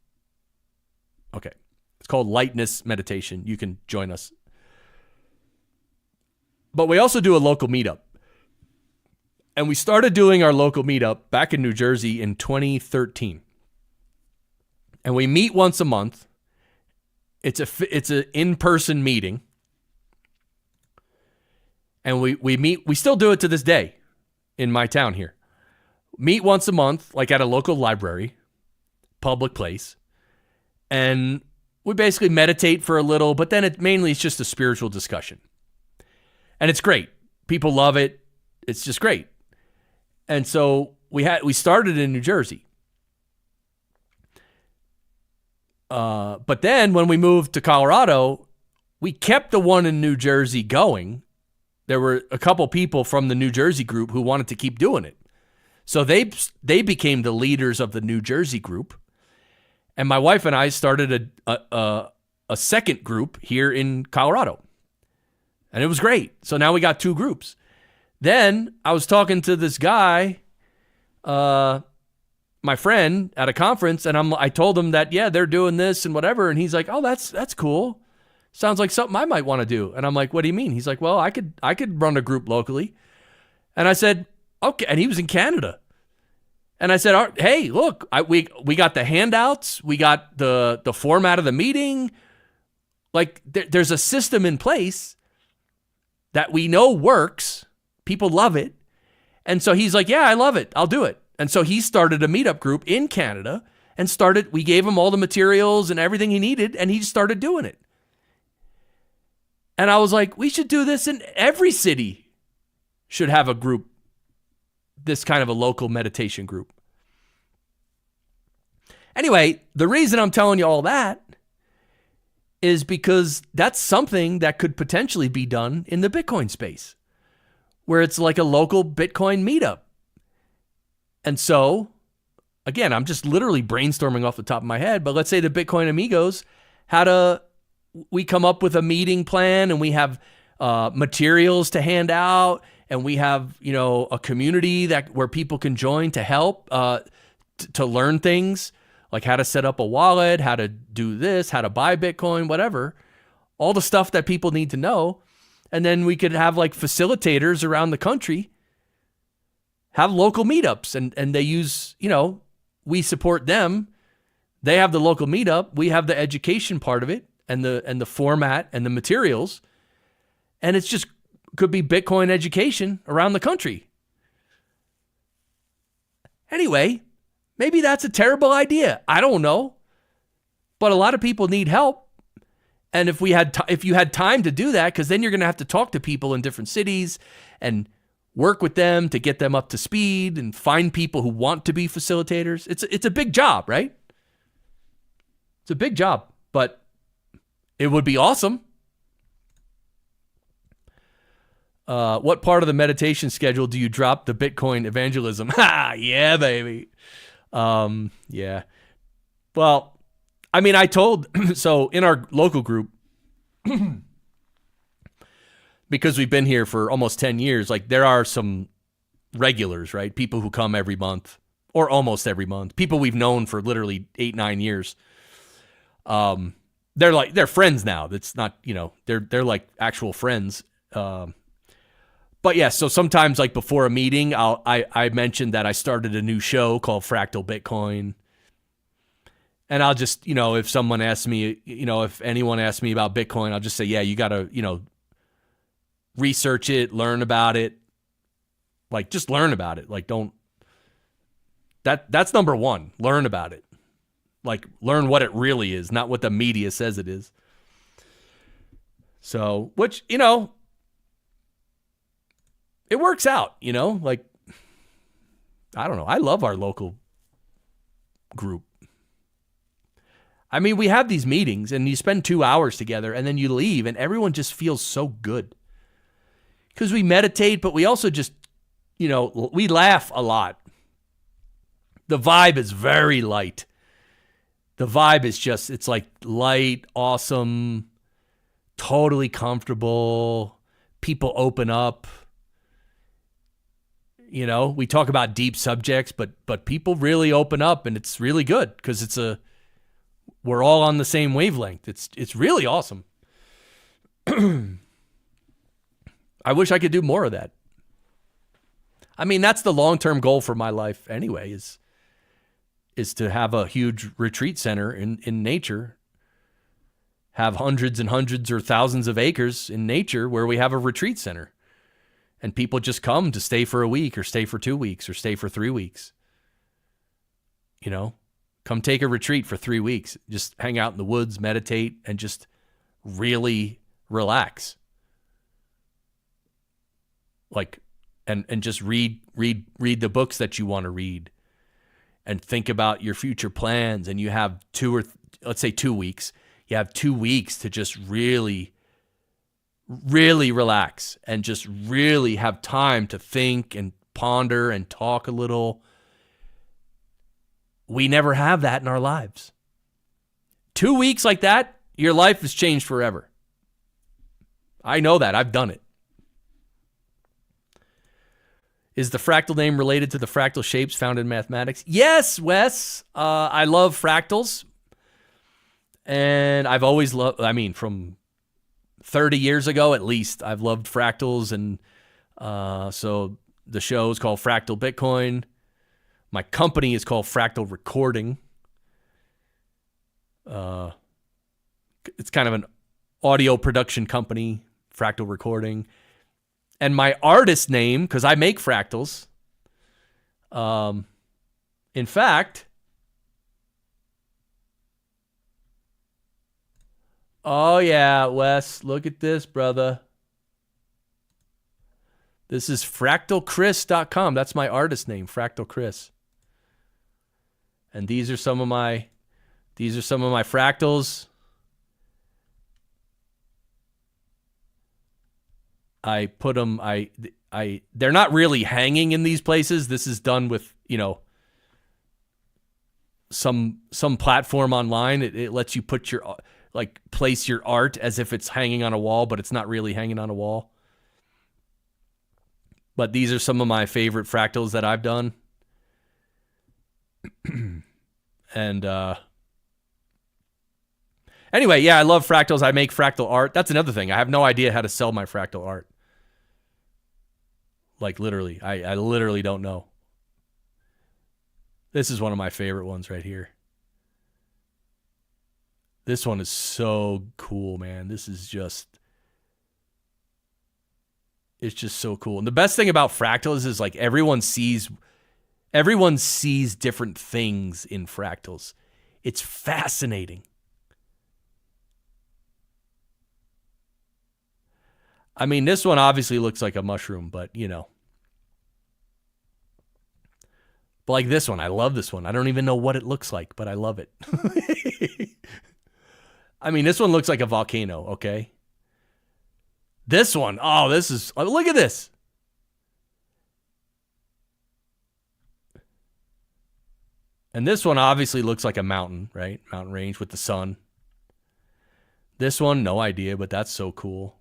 Okay. It's called Lightness Meditation. You can join us. But we also do a local meetup. And we started doing our local meetup back in New Jersey in 2013. And we meet once a month. It's an in-person meeting. And we meet, we still do it to this day in my town here. Meet once a month, like at a local library, public place. And we basically meditate for a little, but then it's just a spiritual discussion. And it's great. People love it. It's just great. And so we started in New Jersey. But then when we moved to Colorado, we kept the one in New Jersey going. There were a couple people from the New Jersey group who wanted to keep doing it. So they became the leaders of the New Jersey group. And my wife and I started a second group here in Colorado. And it was great. So now we got 2 groups. Then I was talking to this guy, my friend, at a conference, and I told him that, yeah, they're doing this and whatever. And he's like, oh, that's cool. Sounds like something I might want to do. And I'm like, what do you mean? He's like, well, I could run a group locally. And I said, okay. And he was in Canada. And I said, hey, look, we got the handouts. We got the format of the meeting. Like there's a system in place that we know works. People love it. And so he's like, yeah, I love it. I'll do it. And so he started a meetup group in Canada and we gave him all the materials and everything he needed, and he just started doing it. And I was like, we should do this in every city, should have a group, this kind of a local meditation group. Anyway, the reason I'm telling you all that is because that's something that could potentially be done in the Bitcoin space, where it's like a local Bitcoin meetup. And so, again, I'm just literally brainstorming off the top of my head, but let's say the Bitcoin Amigos we come up with a meeting plan, and we have materials to hand out, and we have, a community where people can join to help to learn things like how to set up a wallet, how to do this, how to buy Bitcoin, whatever, all the stuff that people need to know. And then we could have like facilitators around the country have local meetups, and they use, we support them. They have the local meetup. We have the education part of it and the format and the materials. And it's just could be Bitcoin education around the country. Anyway, maybe that's a terrible idea. I don't know. But a lot of people need help. And if you had time to do that, because then you're going to have to talk to people in different cities and work with them to get them up to speed and find people who want to be facilitators. It's a big job, right? It's a big job, but it would be awesome. What part of the meditation schedule do you drop the Bitcoin evangelism? Ha, yeah, baby. Yeah. Well, I mean, so in our local group, because we've been here for almost 10 years, like there are some regulars, right? People who come every month or almost every month, people we've known for literally 8-9 years. They're friends now. That's not, they're like actual friends. But yeah, so sometimes like before a meeting, I mentioned that I started a new show called Fractal Bitcoin. And I'll just, if someone asks me, if anyone asks me about Bitcoin, I'll just say, yeah, you got to, research it, learn about it. Like, just learn about it. Like, that's number one. Learn about it. Like, learn what it really is, not what the media says it is. So, which, it works out, like, I don't know. I love our local group. I mean, we have these meetings and you spend 2 hours together and then you leave and everyone just feels so good. Because we meditate, but we also just, we laugh a lot. The vibe is very light. The vibe is just, it's like light, awesome, totally comfortable. People open up. We talk about deep subjects, but people really open up, and it's really good because we're all on the same wavelength. It's really awesome. I wish I could do more of that. I mean, that's the long-term goal for my life anyway, is to have a huge retreat center in nature, have hundreds and hundreds or thousands of acres in nature where we have a retreat center. And people just come to stay for a week or stay for 2 weeks or stay for 3 weeks. Come take a retreat for 3 weeks. Just hang out in the woods, meditate, and just really relax. Like, and just read the books that you want to read and think about your future plans. And you have let's say 2 weeks. You have 2 weeks to just really really relax and just really have time to think and ponder and talk a little. We never have that in our lives. 2 weeks like that, your life has changed forever. I know that. I've done it. Is the fractal name related to the fractal shapes found in mathematics? Yes, Wes. I love fractals. And I've always loved, from 30 years ago at least, I've loved fractals. And so the show is called Fractal Bitcoin. My company is called Fractal Recording. It's kind of an audio production company, Fractal Recording. And my artist name, because I make fractals, in fact, oh yeah, Wes, look at this, brother. This is fractalchris.com. That's my artist name, Fractal Chris. And these are some of my fractals. I put them, they're not really hanging in these places. This is done with, some platform online. It lets you put place your art as if it's hanging on a wall, but it's not really hanging on a wall. But these are some of my favorite fractals that I've done. And anyway, yeah, I love fractals. I make fractal art. That's another thing. I have no idea how to sell my fractal art. Like literally, I literally don't know. This is one of my favorite ones right here. This one is so cool, man. This is just, it's just so cool. And the best thing about fractals is like everyone sees different things in fractals. It's fascinating. I mean, this one obviously looks like a mushroom, but But like this one, I love this one. I don't even know what it looks like, but I love it. I mean, this one looks like a volcano, okay? This one, look at this. And this one obviously looks like a mountain, right? Mountain range with the sun. This one, no idea, but that's so cool.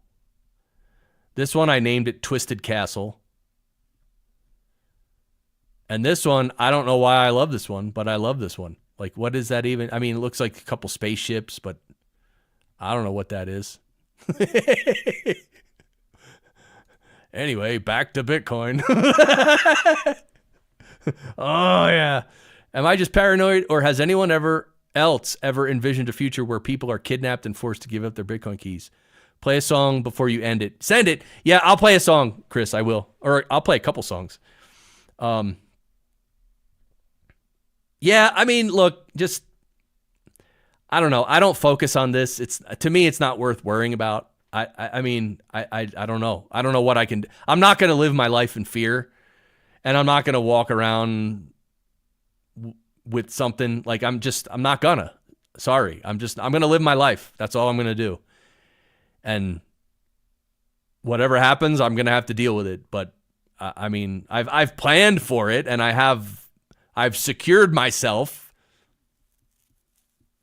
This one, I named it Twisted Castle. And this one, I don't know why I love this one, but I love this one. Like, what is that even? I mean, it looks like a couple spaceships, but I don't know what that is. Anyway, back to Bitcoin. Oh, yeah. Am I just paranoid, or has anyone ever envisioned a future where people are kidnapped and forced to give up their Bitcoin keys? Play a song before you end it. Send it. Yeah, I'll play a song, Chris. I will. Or I'll play a couple songs. Yeah, I mean, look, just, I don't know. I don't focus on this. To me, it's not worth worrying about. I mean, I don't know. I don't know what I can do. I'm not going to live my life in fear, and I'm not going to walk around with something like I'm not gonna. Sorry. I'm going to live my life. That's all I'm going to do. And whatever happens, I'm going to have to deal with it. But I mean, I've planned for it, and I've secured myself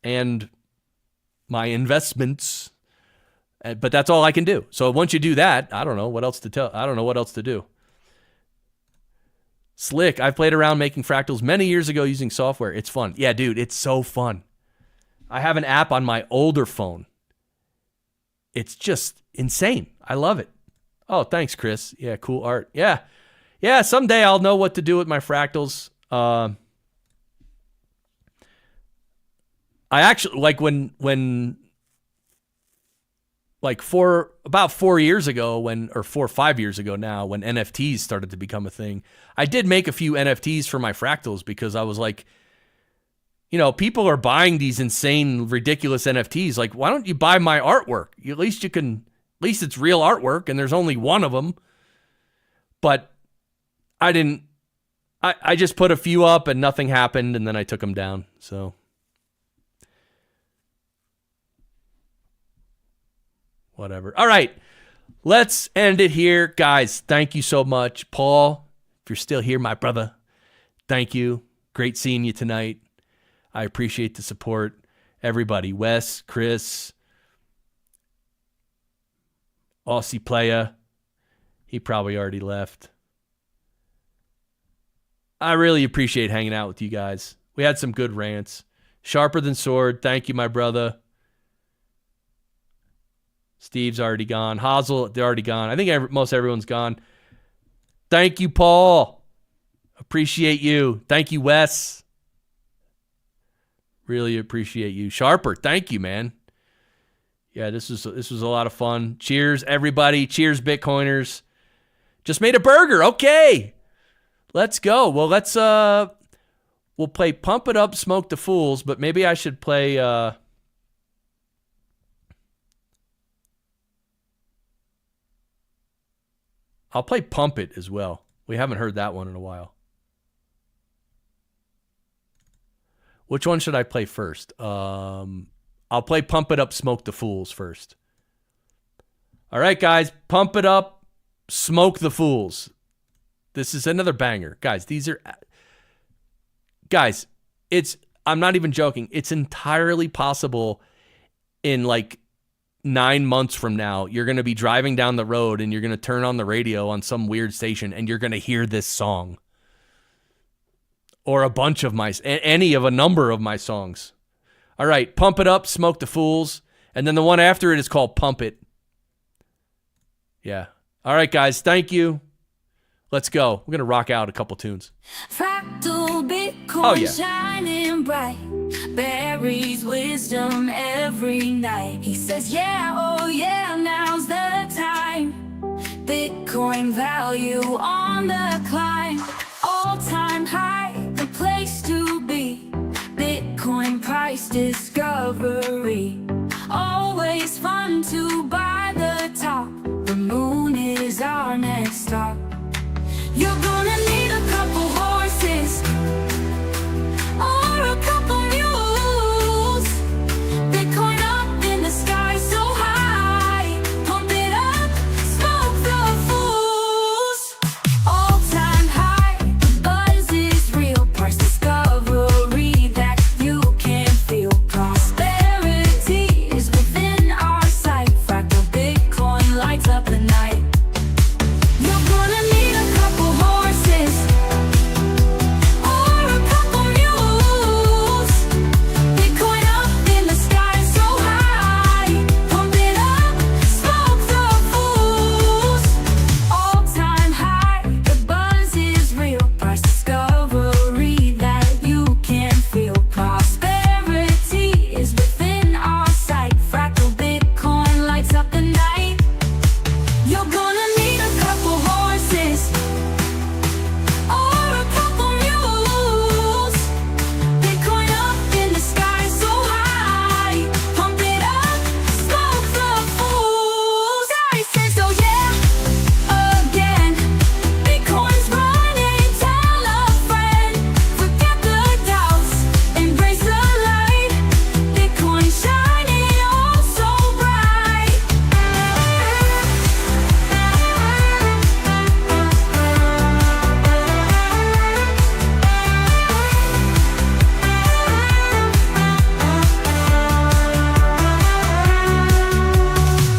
and my investments, but that's all I can do. So once you do that, I don't know what else to tell. I don't know what else to do. Slick, I've played around making fractals many years ago using software. It's fun. Yeah, dude, it's so fun. I have an app on my older phone. It's just insane. I love it. Oh, thanks, Chris. Yeah, cool art. Yeah. Yeah, someday I'll know what to do with my fractals. I actually, like about 4 years ago or 4 or 5 years ago now, when NFTs started to become a thing, I did make a few NFTs for my fractals because I was like, people are buying these insane, ridiculous NFTs. Like, why don't you buy my artwork? At least it's real artwork, and there's only one of them. But I didn't. I just put a few up and nothing happened, and then I took them down. So whatever. All right. Let's end it here. Guys, thank you so much. Paul, if you're still here, my brother, thank you. Great seeing you tonight. I appreciate the support. Everybody, Wes, Chris, Aussie Playa. He probably already left. I really appreciate hanging out with you guys. We had some good rants. Sharper Than Sword, thank you, my brother. Steve's already gone. Hazel, they're already gone. I think most everyone's gone. Thank you, Paul. Appreciate you. Thank you, Wes. Really appreciate you. Sharper, thank you, man. Yeah, this was a lot of fun. Cheers, everybody. Cheers, Bitcoiners. Just made a burger. Okay. Let's go. Well, we'll play Pump It Up, Smoke the Fools, but maybe I should play I'll play Pump It as well. We haven't heard that one in a while. Which one should I play first? I'll play Pump It Up, Smoke the Fools first. All right, guys. Pump It Up, Smoke the Fools. This is another banger. Guys, I'm not even joking. It's entirely possible in like 9 months from now, you're going to be driving down the road and you're going to turn on the radio on some weird station and you're going to hear this song. Or any of a number of my songs. All right, Pump It Up, Smoke the Fools. And then the one after it is called Pump It. Yeah. All right, guys, thank you. Let's go. We're going to rock out a couple tunes. Fractal Bitcoin shining bright, berries wisdom every night. He says, yeah, oh yeah, now's the time. Bitcoin value on the climb, all-time high, the place to be. Bitcoin price discovery, always fun to buy the top. The moon is our next stop. You're gonna need a couple horses or a couple mules. Bitcoin up in the sky so high. Pump it up, smoke the fools. All-time high, the buzz is real. Price discovery that you can feel. Prosperity is within our sight. Fractal Bitcoin lights up the night. You're gonna need a couple horses or a couple mules. Bitcoin up in the sky so high. Pump it up, smoke the fools. All-time high, the buzz is real. Price discovery that you can feel. Prosperity is within our sight. Fractal Bitcoin lights up the night. You're gonna need a couple horses or a couple mules. Bitcoin up in the sky so high. Pump it up, smoke the fools. I said so, yeah, again. Bitcoin's running, tell a friend. Forget the doubts, embrace the light. Bitcoin shining, oh so bright.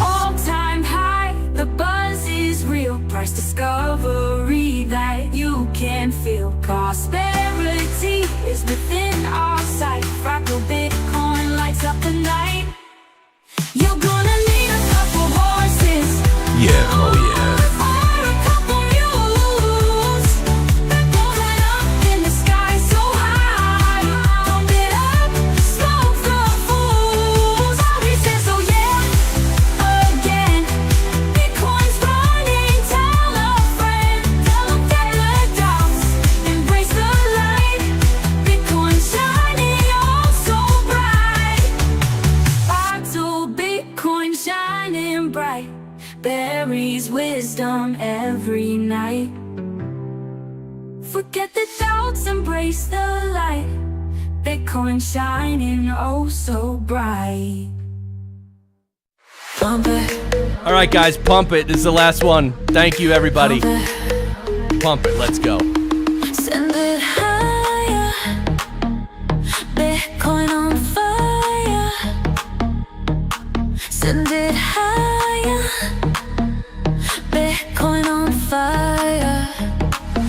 All-time high, the buzz is real. Price discovery that you can feel. Prosperity is within our sight. Fractal Bitcoin lights up the night. You're gonna need a couple horses Yeah, oh yeah. or a couple mules. Bitcoin up in the sky so high. Pump it up, smoke the fools. He says, oh yeah, again. Bitcoin's running, tell a friend. Tell them that the doubts, embrace the light. Bitcoin shining, oh so bright. Fractal Bitcoin shining bright, berries wisdom every night. Forget the doubts, embrace the light. Bitcoin shining oh so bright. Pump it All right, guys, pump it. This is the last one. Thank you, everybody. Pump it. Let's go. Send it higher. Bitcoin on fire. Send it higher. Bitcoin on fire.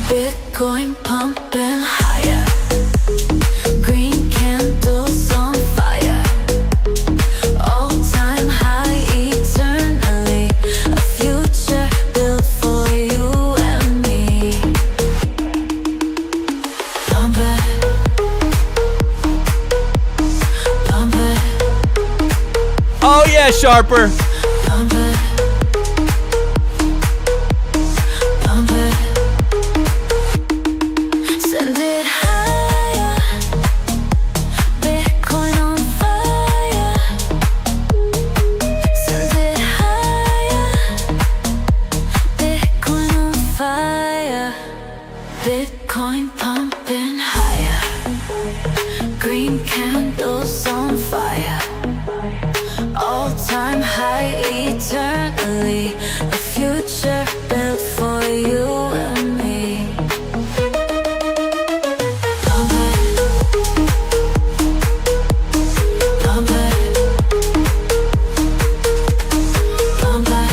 Bitcoin pumping higher. Green candles on fire. All-time high eternally. A future built for you and me. Pump it. Pump it. Oh, yeah, Sharper. Pump it. Pump it. Send it higher. Bitcoin on fire. Send it higher. Bitcoin on fire. Bitcoin pumping higher. Green candles on fire. All-time high eternally. A future built for you and me. Pump it. Pump it. Pump it.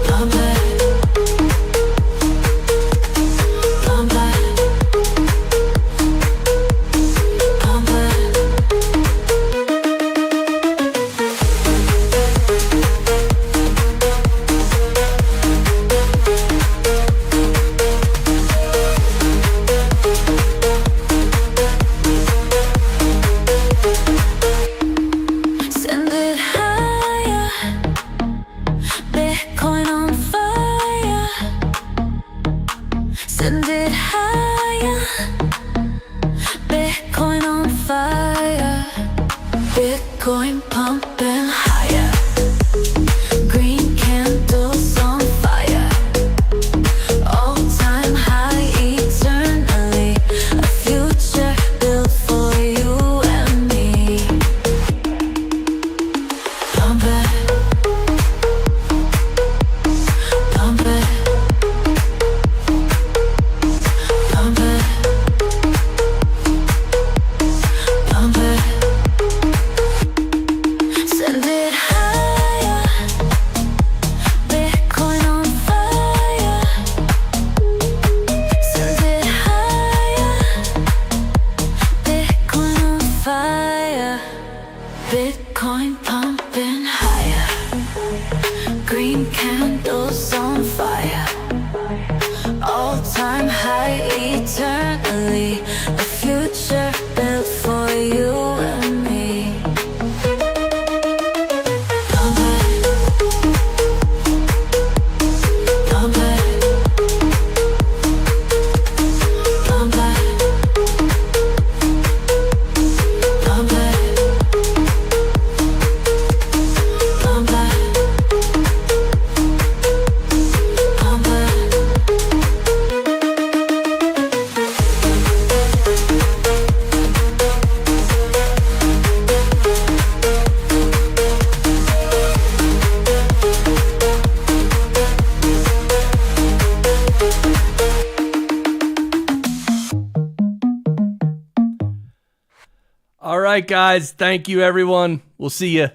Pump it. Pump it. Pump it. Send it higher. Bitcoin on fire. Send it higher. Bitcoin on fire. Bitcoin pumping higher. Green candles on fire. All-time high eternally. A future built for you and me. Pump it. Pump it. Pump it. Pump it. Send it higher. Bitcoin on fire. Send it higher. Bitcoin on fire. Bitcoin pumping higher. Green candles on fire. All-time high eternally. A future built for you and me. Pump it. Pump it. Pump it. Pump it. Pump it. Pump it. All right, guys. Thank you, everyone. We'll see you.